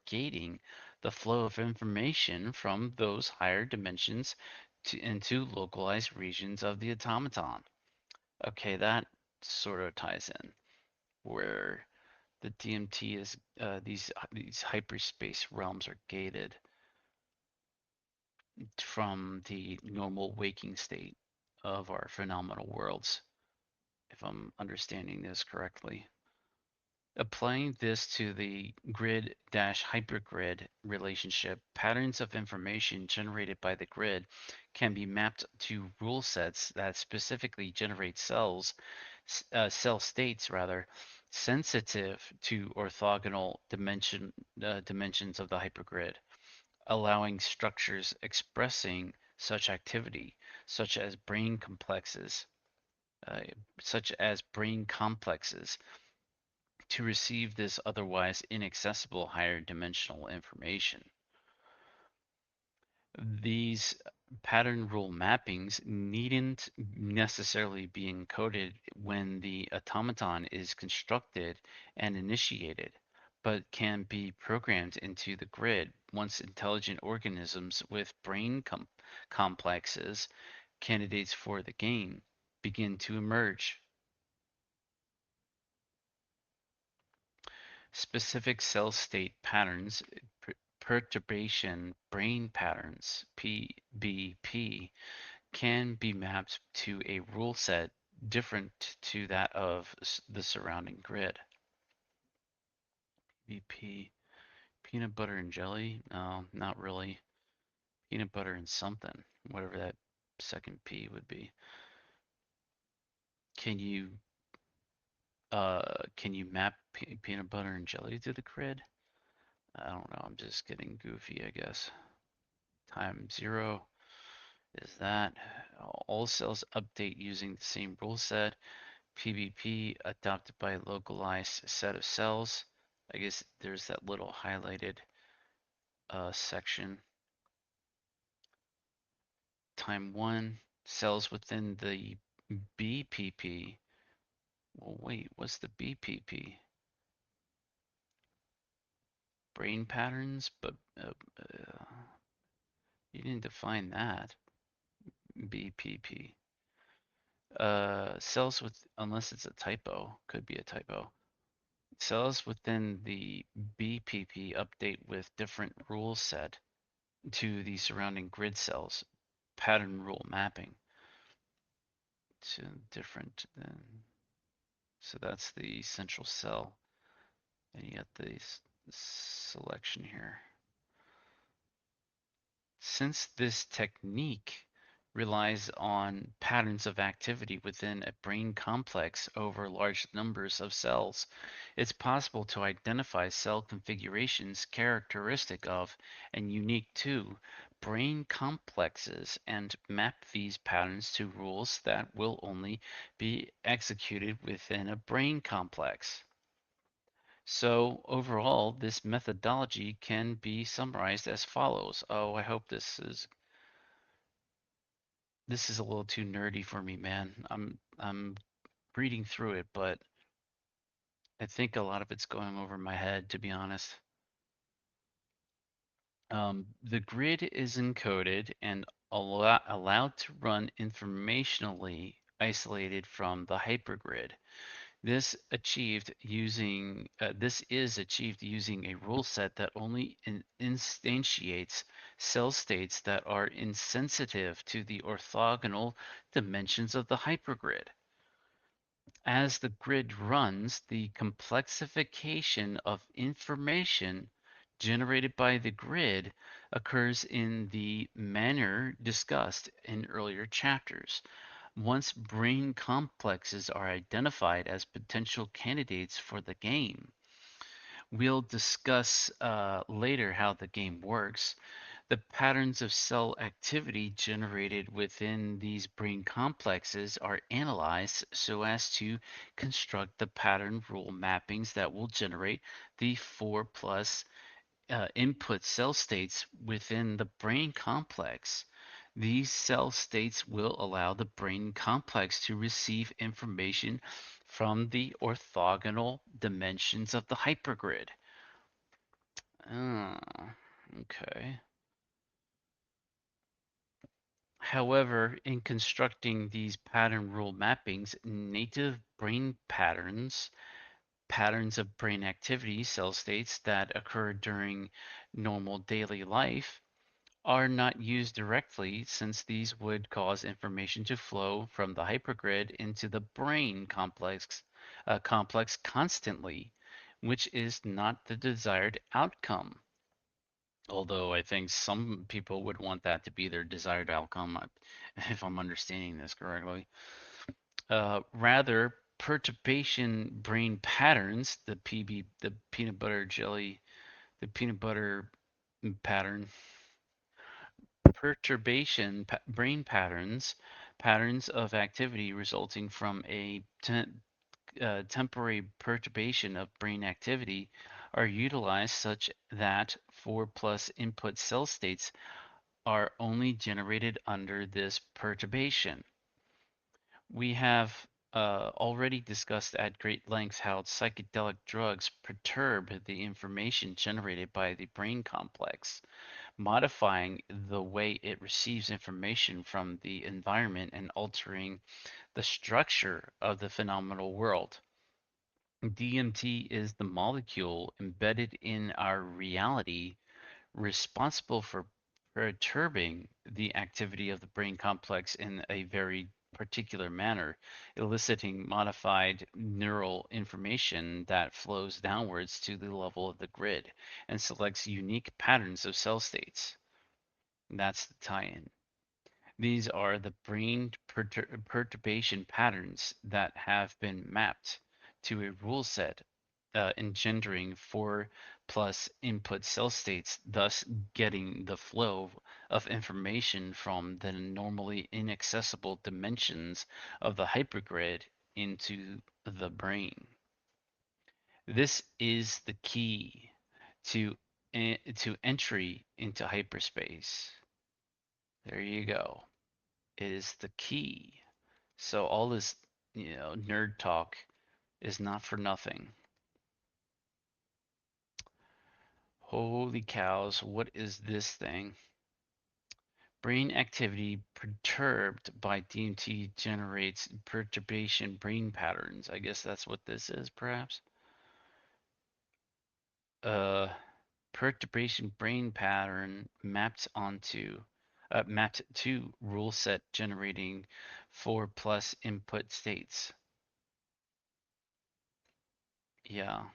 gating the flow of information from those higher dimensions into localized regions of the automaton. Okay, that sort of ties in where the DMT is these hyperspace realms are gated from the normal waking state of our phenomenal worlds, if I'm understanding this correctly. Applying this to the grid-hypergrid relationship, patterns of information generated by the grid can be mapped to rule sets that specifically generate cell states rather, sensitive to orthogonal dimensions of the hypergrid, allowing structures expressing such activity, such as uh, brain complexes, to receive this otherwise inaccessible higher dimensional information. These pattern rule mappings needn't necessarily be encoded when the automaton is constructed and initiated, but can be programmed into the grid once intelligent organisms with brain complexes, candidates for the game, begin to emerge. Specific cell state patterns, perturbation brain patterns, PBP, can be mapped to a rule set different to that of the surrounding grid. PBP, peanut butter and jelly? No, not really. Peanut butter and something, whatever that second P would be. Can you can you map peanut butter and jelly to the grid? I don't know. I'm just getting goofy, I guess. Time zero is that. All cells update using the same rule set. PBP adopted by a localized set of cells. I guess there's that little highlighted section. Time one, cells within the BPP. Well, wait, what's the BPP? brain patterns, but uh, you didn't define that. BPP. Cells with, unless it's a typo, could be a typo. Cells within the BPP update with different rule set to the surrounding grid cells. Pattern rule mapping to different than, so that's the central cell. And you got this selection here. Since this technique relies on patterns of activity within a brain complex over large numbers of cells, it's possible to identify cell configurations characteristic of and unique to brain complexes and map these patterns to rules that will only be executed within a brain complex. So overall, this methodology can be summarized as follows. Oh, I hope this is a little too nerdy for me, man. I'm reading through it, but I think a lot of it's going over my head, to be honest. The grid is encoded and allowed to run informationally isolated from the hypergrid. This is achieved using a rule set that only instantiates cell states that are insensitive to the orthogonal dimensions of the hypergrid. As the grid runs, the complexification of information generated by the grid occurs in the manner discussed in earlier chapters. Once brain complexes are identified as potential candidates for the game, we'll discuss later how the game works. The patterns of cell activity generated within these brain complexes are analyzed so as to construct the pattern rule mappings that will generate the 4 plus input cell states within the brain complex. These cell states will allow the brain complex to receive information from the orthogonal dimensions of the hypergrid. Ah, okay. However, in constructing these pattern rule mappings, native brain patterns, patterns of brain activity, cell states that occur during normal daily life, are not used directly since these would cause information to flow from the hypergrid into the brain complex constantly, which is not the desired outcome. Although I think some people would want that to be their desired outcome, if I'm understanding this correctly. Rather, perturbation brain patterns, the peanut butter jelly, the peanut butter pattern, brain patterns, patterns of activity resulting from a temporary perturbation of brain activity are utilized such that 4 plus input cell states are only generated under this perturbation. We have already discussed at great length how psychedelic drugs perturb the information generated by the brain complex, modifying the way it receives information from the environment and altering the structure of the phenomenal world. DMT is the molecule embedded in our reality responsible for perturbing the activity of the brain complex in a very particular manner, eliciting modified neural information that flows downwards to the level of the grid and selects unique patterns of cell states. That's the tie-in. These are the brain perturbation patterns that have been mapped to a rule set, engendering 4 plus input cell states, thus getting the flow of information from the normally inaccessible dimensions of the hypergrid into the brain. This is the key to, to entry into hyperspace. There you go. It is the key. So all this, nerd talk is not for nothing. Holy cows, what is this thing? Brain activity perturbed by DMT generates perturbation brain patterns. I guess that's what this is, perhaps. Uh, Perturbation brain pattern mapped to rule set generating 4+ input states. Yeah,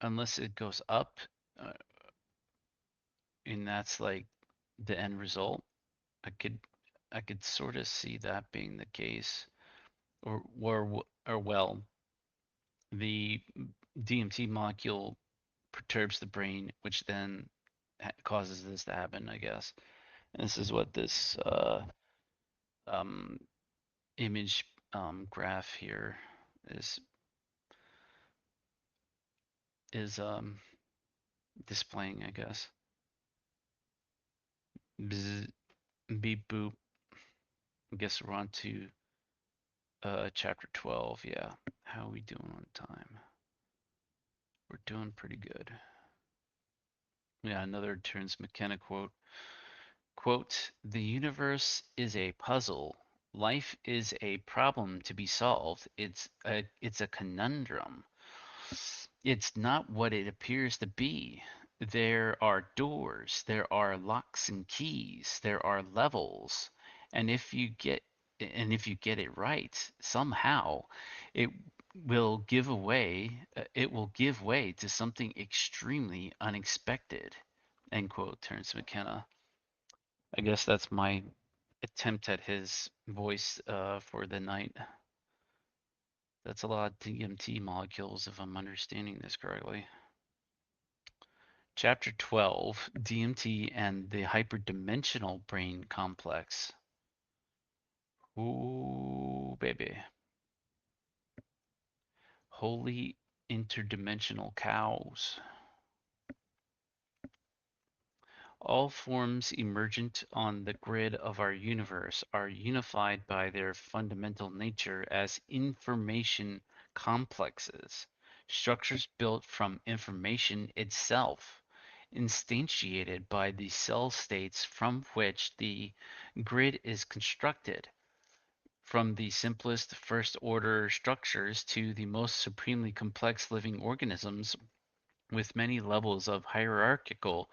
unless it goes up, uh, and that's like the end result. I could I could sort of see that being the case, or well, the DMT molecule perturbs the brain, which then causes this to happen, I guess. And this is what this um, image graph here is is displaying, I guess. Bzz, beep boop. I guess we're on to chapter 12. Yeah. How are we doing on time? We're doing pretty good. Yeah, another Terence McKenna quote. Quote, "The universe is a puzzle. Life is a problem to be solved. It's a conundrum. It's not what it appears to be. There are doors, there are locks and keys, there are levels, and if you get it right, somehow it it will give way to something extremely unexpected." End quote, Terence McKenna. I guess that's my attempt at his voice for the night. That's a lot of DMT molecules, if I'm understanding this correctly. Chapter 12, DMT and the hyperdimensional brain complex. Ooh, baby. Holy interdimensional cows. All forms emergent on the grid of our universe are unified by their fundamental nature as information complexes, structures built from information itself, instantiated by the cell states from which the grid is constructed. From the simplest first order structures to the most supremely complex living organisms with many levels of hierarchical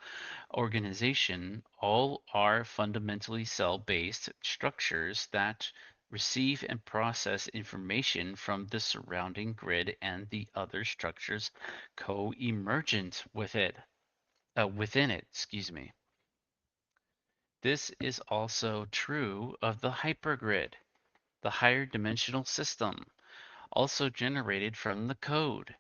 organization, all are fundamentally cell-based structures that receive and process information from the surrounding grid and the other structures co-emergent within it, excuse me. This is also true of the hypergrid, the higher dimensional system, also generated from the code,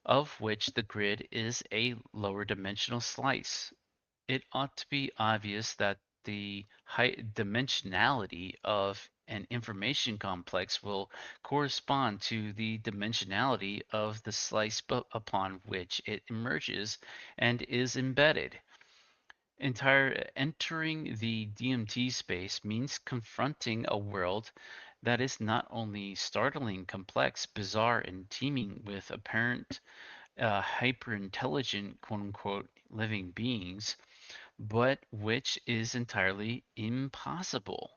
of which the grid is a lower dimensional slice. It ought to be obvious that the high dimensionality of an information complex will correspond to the dimensionality of the slice upon which it emerges and is embedded. Entering the DMT space means confronting a world that is not only startling, complex, bizarre, and teeming with apparent hyper intelligent, quote unquote, living beings, but which is entirely impossible.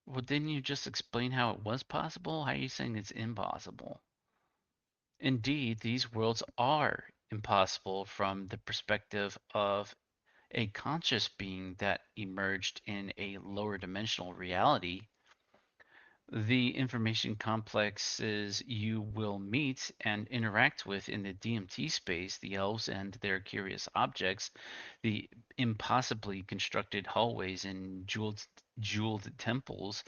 Well, didn't you just explain how it was possible? How are you saying it's impossible? Indeed, these worlds are impossible from the perspective of a conscious being that emerged in a lower dimensional reality. The information complexes you will meet and interact with in the DMT space, the elves and their curious objects, the impossibly constructed hallways and jeweled temples,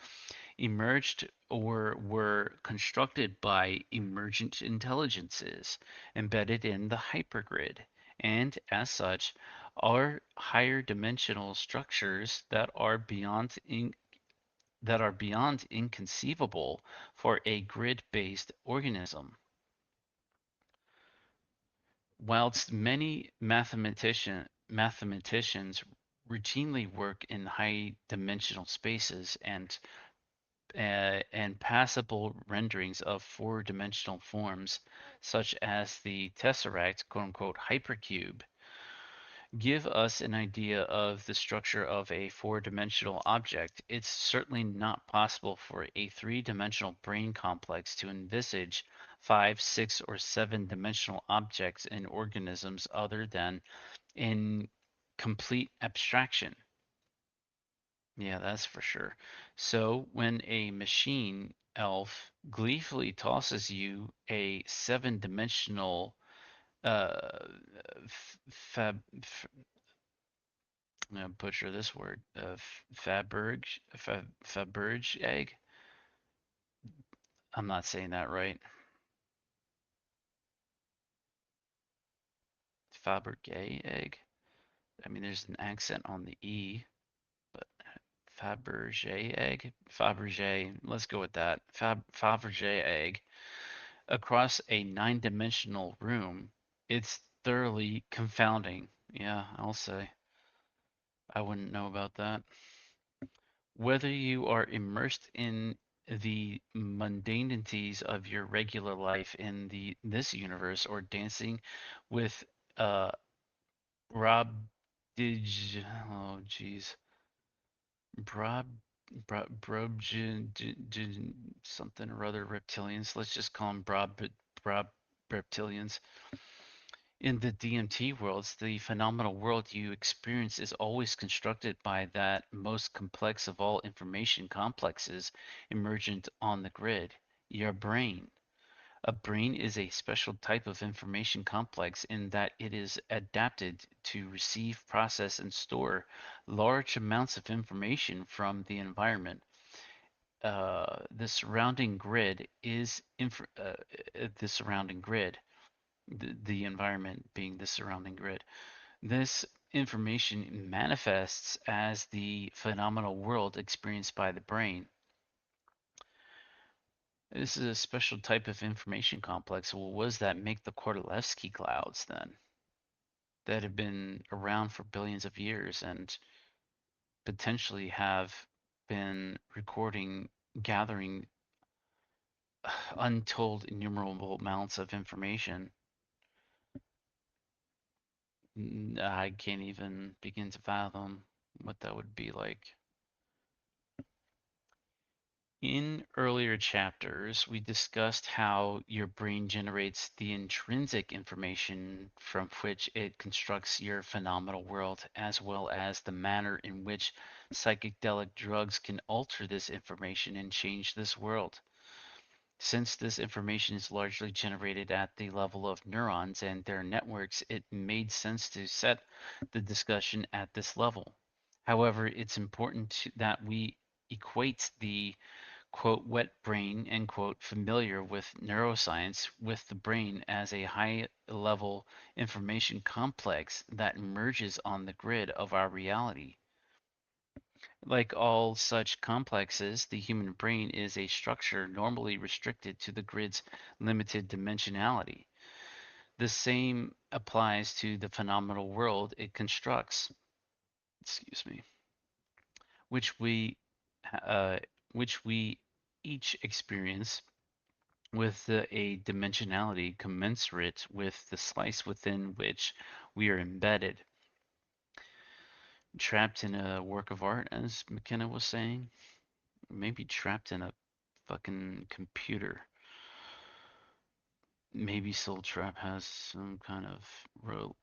emerged or were constructed by emergent intelligences embedded in the hypergrid, and as such, are higher dimensional structures that are beyond inconceivable for a grid-based organism. Whilst many mathematicians routinely work in high dimensional spaces and and passable renderings of four-dimensional forms, such as the tesseract, quote unquote, hypercube, give us an idea of the structure of a four-dimensional object. It's certainly not possible for a three-dimensional brain complex to envisage five, six, or seven-dimensional objects in organisms other than in complete abstraction. Yeah, that's for sure. So when a machine elf gleefully tosses you a seven-dimensional fab, I'm gonna butcher this word, Faberge egg. I'm not saying that right. Fabergé egg. I mean, there's an accent on the E, but Fabergé egg, Fabergé. Let's go with that. Fabergé egg across a nine-dimensional room. It's thoroughly confounding. Yeah, I'll say. I wouldn't know about that. Whether you are immersed in the mundanities of your regular life in this universe or dancing with uh Rob oh geez Brob something or other reptilians. Let's just call them Brob reptilians. In the DMT worlds, the phenomenal world you experience is always constructed by that most complex of all information complexes emergent on the grid, your brain. A brain is a special type of information complex in that it is adapted to receive, process, and store large amounts of information from the environment. The surrounding grid is the surrounding grid, the environment being the surrounding grid. This information manifests as the phenomenal world experienced by the brain. This is a special type of information complex. Well, what does that make the Kordylewski clouds then? That have been around for billions of years and potentially have been recording, gathering untold innumerable amounts of information. I can't even begin to fathom what that would be like. In earlier chapters, we discussed how your brain generates the intrinsic information from which it constructs your phenomenal world, as well as the manner in which psychedelic drugs can alter this information and change this world. Since this information is largely generated at the level of neurons and their networks, it made sense to set the discussion at this level. However, it's important that we equate the quote wet brain end quote familiar with neuroscience with the brain as a high level information complex that emerges on the grid of our reality. Like all such complexes, the human brain is a structure normally restricted to the grid's limited dimensionality. The same applies to the phenomenal world it constructs, excuse me, which we uh, which we each experience with a dimensionality commensurate with the slice within which we are embedded, trapped in a work of art, as McKenna was saying, maybe trapped in a fucking computer. Maybe Soul Trap has some kind of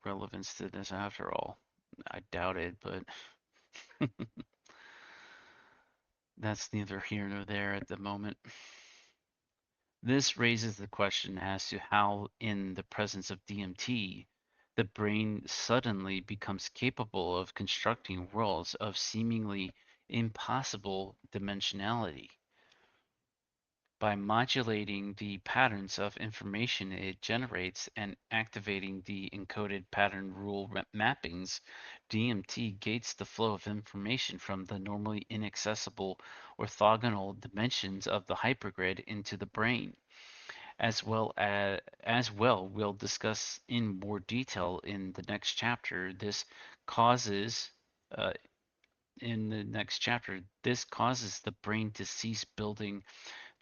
relevance to this after all. I doubt it, but that's neither here nor there at the moment. This raises the question as to how, in the presence of DMT, the brain suddenly becomes capable of constructing worlds of seemingly impossible dimensionality. By modulating the patterns of information it generates and activating the encoded pattern rule mappings, DMT gates the flow of information from the normally inaccessible orthogonal dimensions of the hypergrid into the brain. As well we'll discuss in more detail in the next chapter, this causes uh, in the next chapter, this causes the brain to cease building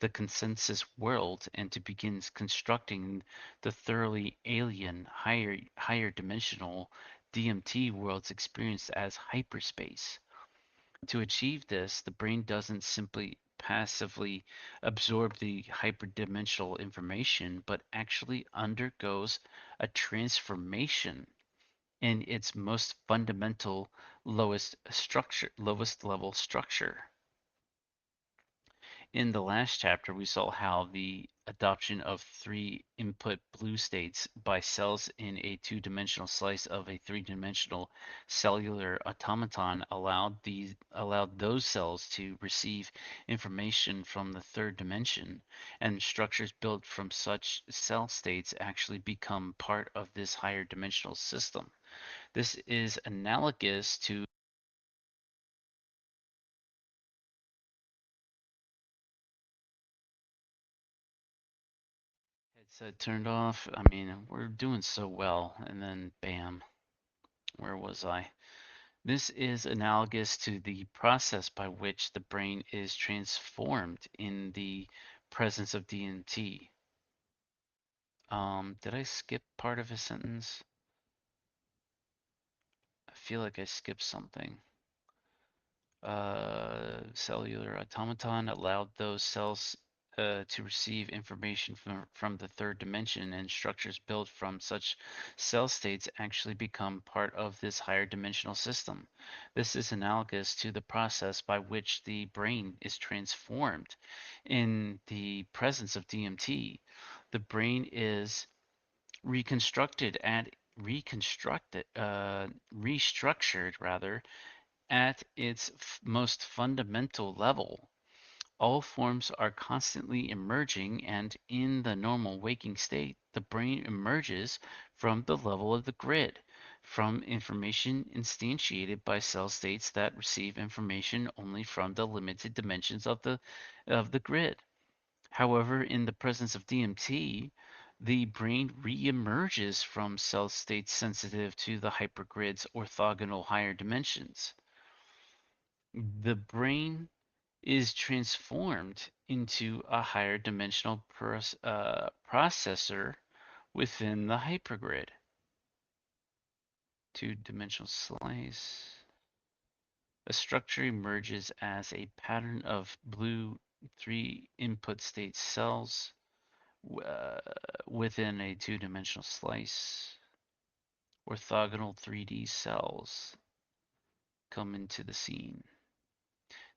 the consensus world and to begin constructing the thoroughly alien, higher dimensional DMT worlds experienced as hyperspace. To achieve this, the brain doesn't simply passively absorb the hyperdimensional information, but actually undergoes a transformation in its most fundamental lowest level structure. In the last chapter, we saw how the adoption of three input blue states by cells in a two-dimensional slice of a three-dimensional cellular automaton allowed those cells to receive information from the third dimension, and structures built from such cell states actually become part of this higher dimensional system. This is analogous to headset turned off. I mean, we're doing so well, and then bam, where was I? This is analogous to the process by which the brain is transformed in the presence of DMT. Did I skip part of a sentence? I feel like I skipped something. Cellular automaton allowed those cells to receive information from the third dimension, and structures built from such cell states actually become part of this higher dimensional system. This is analogous to the process by which the brain is transformed in the presence of DMT. The brain is restructured rather at its most fundamental level. All forms are constantly emerging, and in the normal waking state, the brain emerges from the level of the grid, from information instantiated by cell states that receive information only from the limited dimensions of the grid. However, in the presence of DMT, the brain re-emerges from cell states sensitive to the hypergrid's orthogonal higher dimensions. The brain is transformed into a higher dimensional processor within the hypergrid. Two-dimensional slice. A structure emerges as a pattern of blue three input state cells uh, within a two-dimensional slice. Orthogonal 3D cells come into the scene.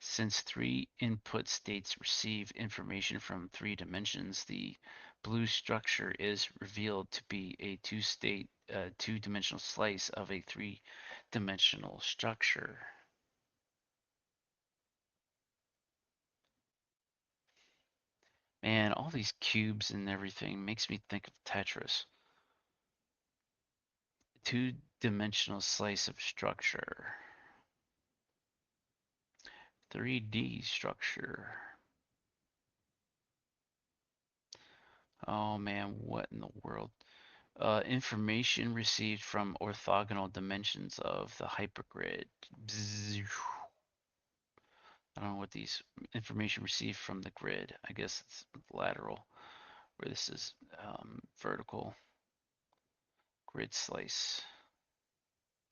Since three input states receive information from three dimensions, the blue structure is revealed to be a two-dimensional slice of a three-dimensional structure. Man, all these cubes and everything makes me think of Tetris. Two-dimensional slice of structure. 3D structure. Oh man, what in the world? Information received from orthogonal dimensions of the hypergrid. Bzzz. I don't know what these information received from the grid. I guess it's lateral, where this is vertical grid slice.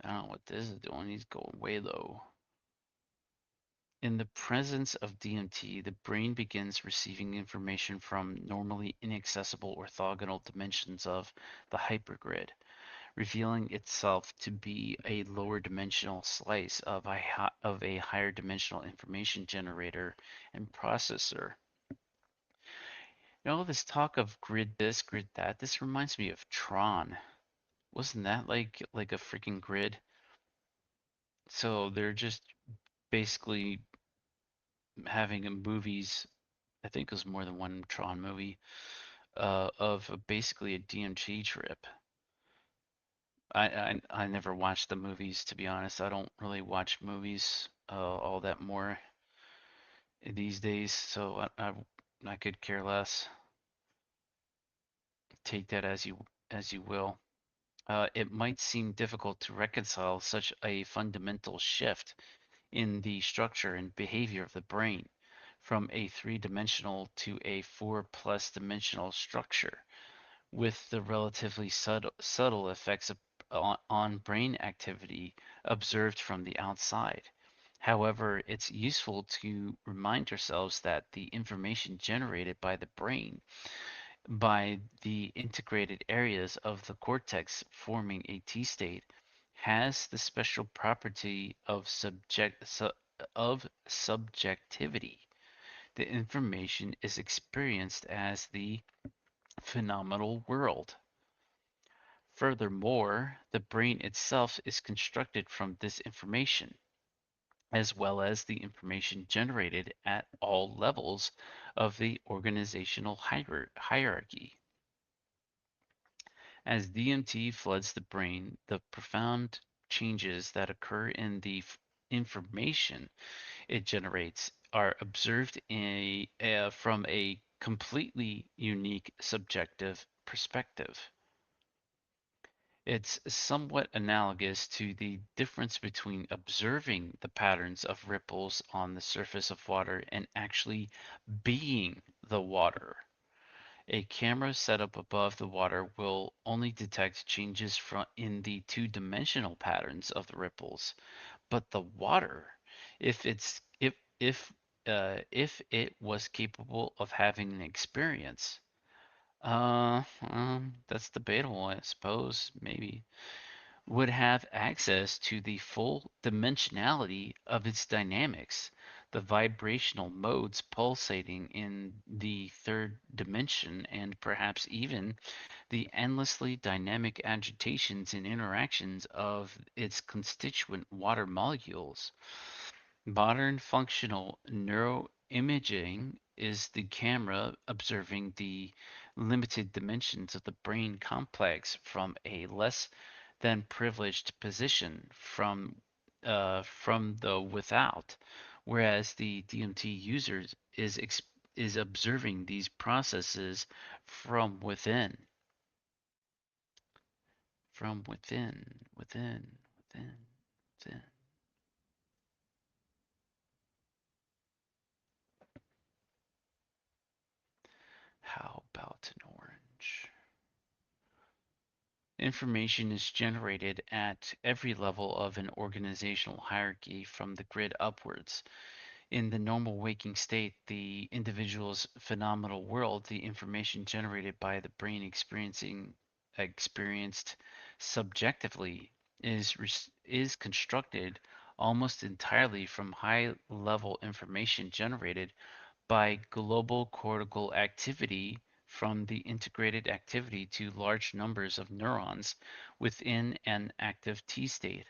I don't know what this is doing. He's going way low. In the presence of DMT, the brain begins receiving information from normally inaccessible orthogonal dimensions of the hypergrid, revealing itself to be a lower dimensional slice of a higher dimensional information generator and processor. You know, all this talk of grid this, grid that, this reminds me of Tron. Wasn't that like a freaking grid? So they're just basically having a movies, I think it was more than one Tron movie, of basically a DMT trip. I never watched the movies, to be honest. I don't really watch movies all that more these days, so I could care less. Take that as you will. It might seem difficult to reconcile such a fundamental shift in the structure and behavior of the brain from a three-dimensional to a four plus dimensional structure with the relatively subtle effects on brain activity observed from the outside. However, it's useful to remind ourselves that the information generated by the brain, by the integrated areas of the cortex forming a T state, has the special property of subjectivity. The information is experienced as the phenomenal world. Furthermore, the brain itself is constructed from this information, as well as the information generated at all levels of the organizational hierarchy. As DMT floods the brain, the profound changes that occur in the information it generates are observed from a completely unique subjective perspective. It's somewhat analogous to the difference between observing the patterns of ripples on the surface of water and actually being the water. A camera set up above the water will only detect changes in the two-dimensional patterns of the ripples, but the water, if it's if it was capable of having an experience, that's debatable, I suppose, maybe, would have access to the full dimensionality of its dynamics, the vibrational modes pulsating in the third dimension, and perhaps even the endlessly dynamic agitations and interactions of its constituent water molecules. Modern functional neuroimaging is the camera observing the limited dimensions of the brain complex from a less than privileged position from the without, whereas the DMT user is observing these processes from within, from within. How about an orange? Information is generated at every level of an organizational hierarchy from the grid upwards. In the normal waking state, the individual's phenomenal world, the information generated by the brain experienced subjectively is constructed almost entirely from high level information generated by global cortical activity from the integrated activity to large numbers of neurons within an active T state.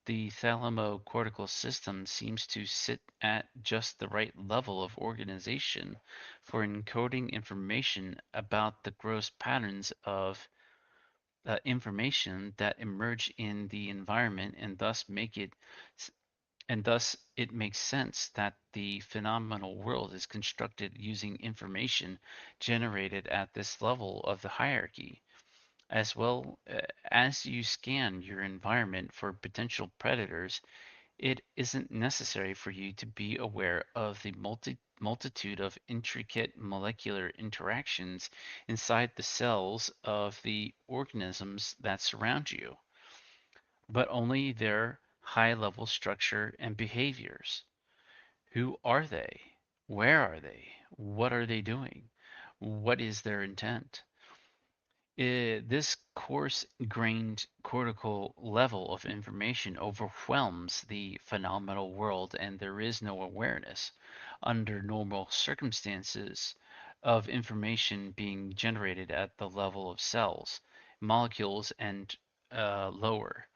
The thalamocortical system seems to sit at just the right level of organization for encoding information about the gross patterns of information that emerge in the environment and thus it makes sense that the phenomenal world is constructed using information generated at this level of the hierarchy. As well as you scan your environment for potential predators, it isn't necessary for you to be aware of the multitude of intricate molecular interactions inside the cells of the organisms that surround you, but only their high level structure and behaviors. Who are they? Where are they? What are they doing? What is their intent? This coarse-grained cortical level of information overwhelms the phenomenal world, and there is no awareness, under normal circumstances, of information being generated at the level of cells, molecules, and lower.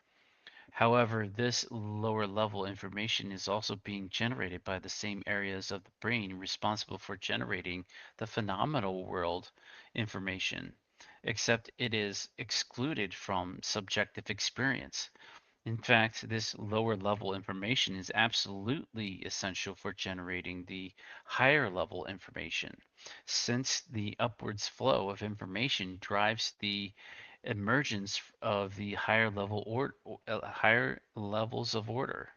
However, this lower level information is also being generated by the same areas of the brain responsible for generating the phenomenal world information, except it is excluded from subjective experience. In fact, this lower level information is absolutely essential for generating the higher level information, since the upwards flow of information drives the emergence of the higher levels of order.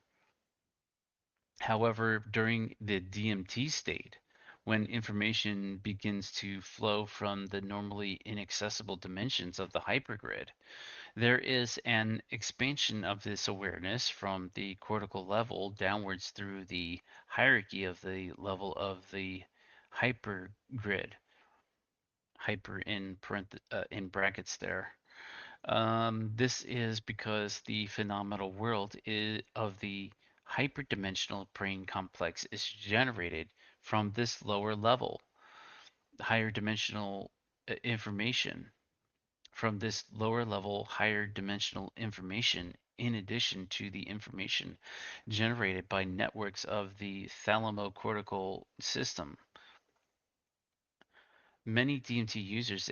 However, during the DMT state, when information begins to flow from the normally inaccessible dimensions of the hypergrid, there is an expansion of this awareness from the cortical level downwards through the hierarchy of the level of the hypergrid, hyper in brackets there. This is because the phenomenal world of the hyperdimensional brain complex is generated from this lower level, higher dimensional information, from this lower level, higher dimensional information, in addition to the information generated by networks of the thalamocortical system. Many DMT users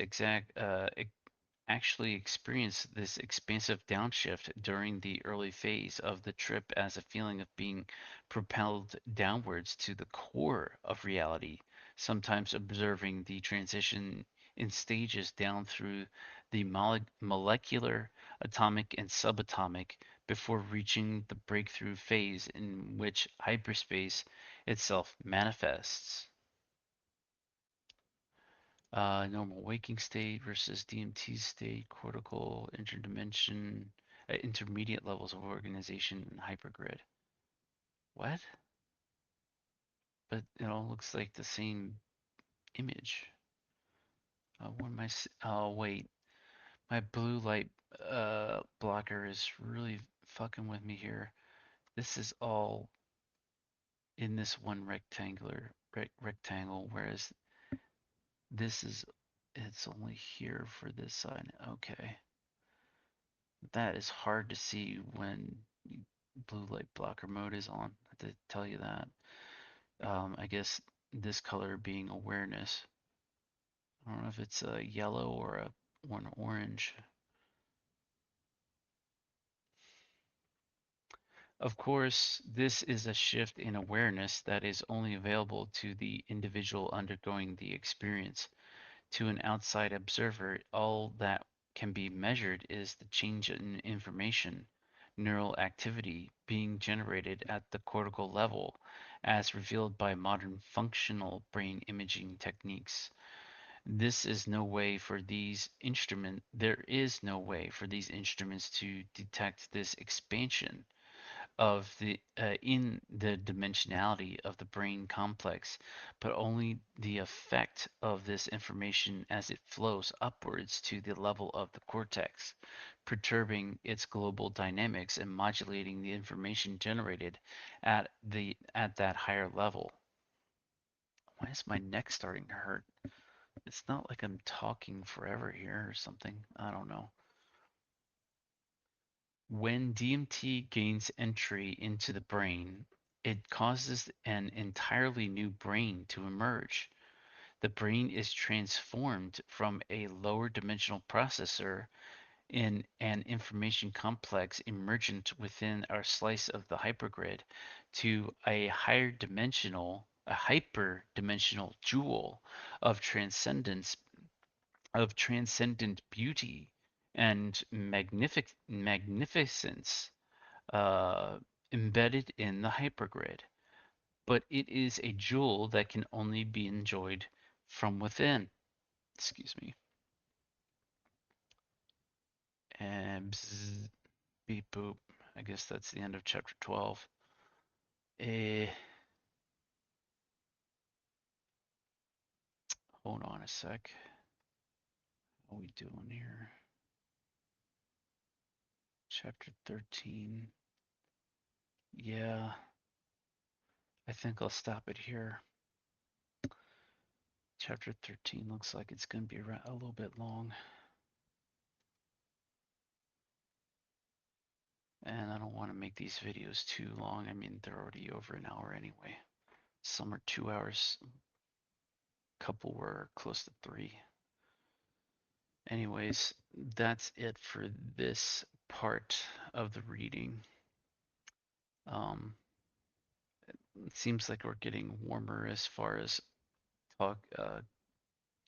actually experience this expansive downshift during the early phase of the trip as a feeling of being propelled downwards to the core of reality, sometimes observing the transition in stages down through the molecular, atomic, and subatomic before reaching the breakthrough phase in which hyperspace itself manifests. Normal waking state versus DMT state, cortical, interdimension, intermediate levels of organization, and hypergrid. What? But it all looks like the same image. What am I? Oh wait, my blue light blocker is really fucking with me here. This is all in this one rectangle, whereas this is it's only here for this side. Okay. That is hard to see when blue light blocker mode is on. I have to tell you that. I guess this color being awareness. I don't know if it's a yellow or an orange. Of course, this is a shift in awareness that is only available to the individual undergoing the experience. To an outside observer, all that can be measured is the change in information, neural activity being generated at the cortical level, as revealed by modern functional brain imaging techniques. This is no way for these there is no way for these instruments to detect this expansion of the in the dimensionality of the brain complex, but only the effect of this information as it flows upwards to the level of the cortex, perturbing its global dynamics and modulating the information generated at that higher level. Why is my neck starting to hurt? It's not like I'm talking forever here or something. I don't know. When DMT gains entry into the brain, it causes an entirely new brain to emerge. The brain is transformed from a lower dimensional processor in an information complex emergent within our slice of the hypergrid to a hyper dimensional jewel of transcendent beauty and magnificence uh, embedded in the hypergrid. But it is a jewel that can only be enjoyed from within. Excuse me. And bzz, beep boop. I guess that's the end of chapter 12. Eh, hold on a sec. How we doing here? Chapter 13. Yeah, I think I'll stop it here. Chapter 13 looks like it's going to be a little bit long. And I don't want to make these videos too long. I mean, they're already over an hour anyway. Some are 2 hours, a couple were close to 3. Anyways, that's it for this part of the reading. Um, it seems like we're getting warmer as far as talk,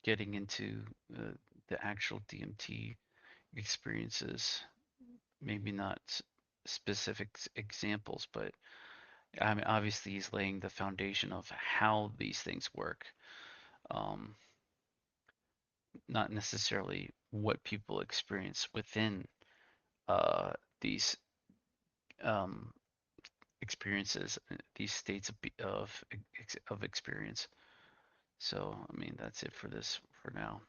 getting into the actual DMT experiences. Maybe not specific examples, but I mean, obviously he's laying the foundation of how these things work, um, not necessarily what people experience within uh, these um, experiences, these states of experience. So, I mean, that's it for this for now.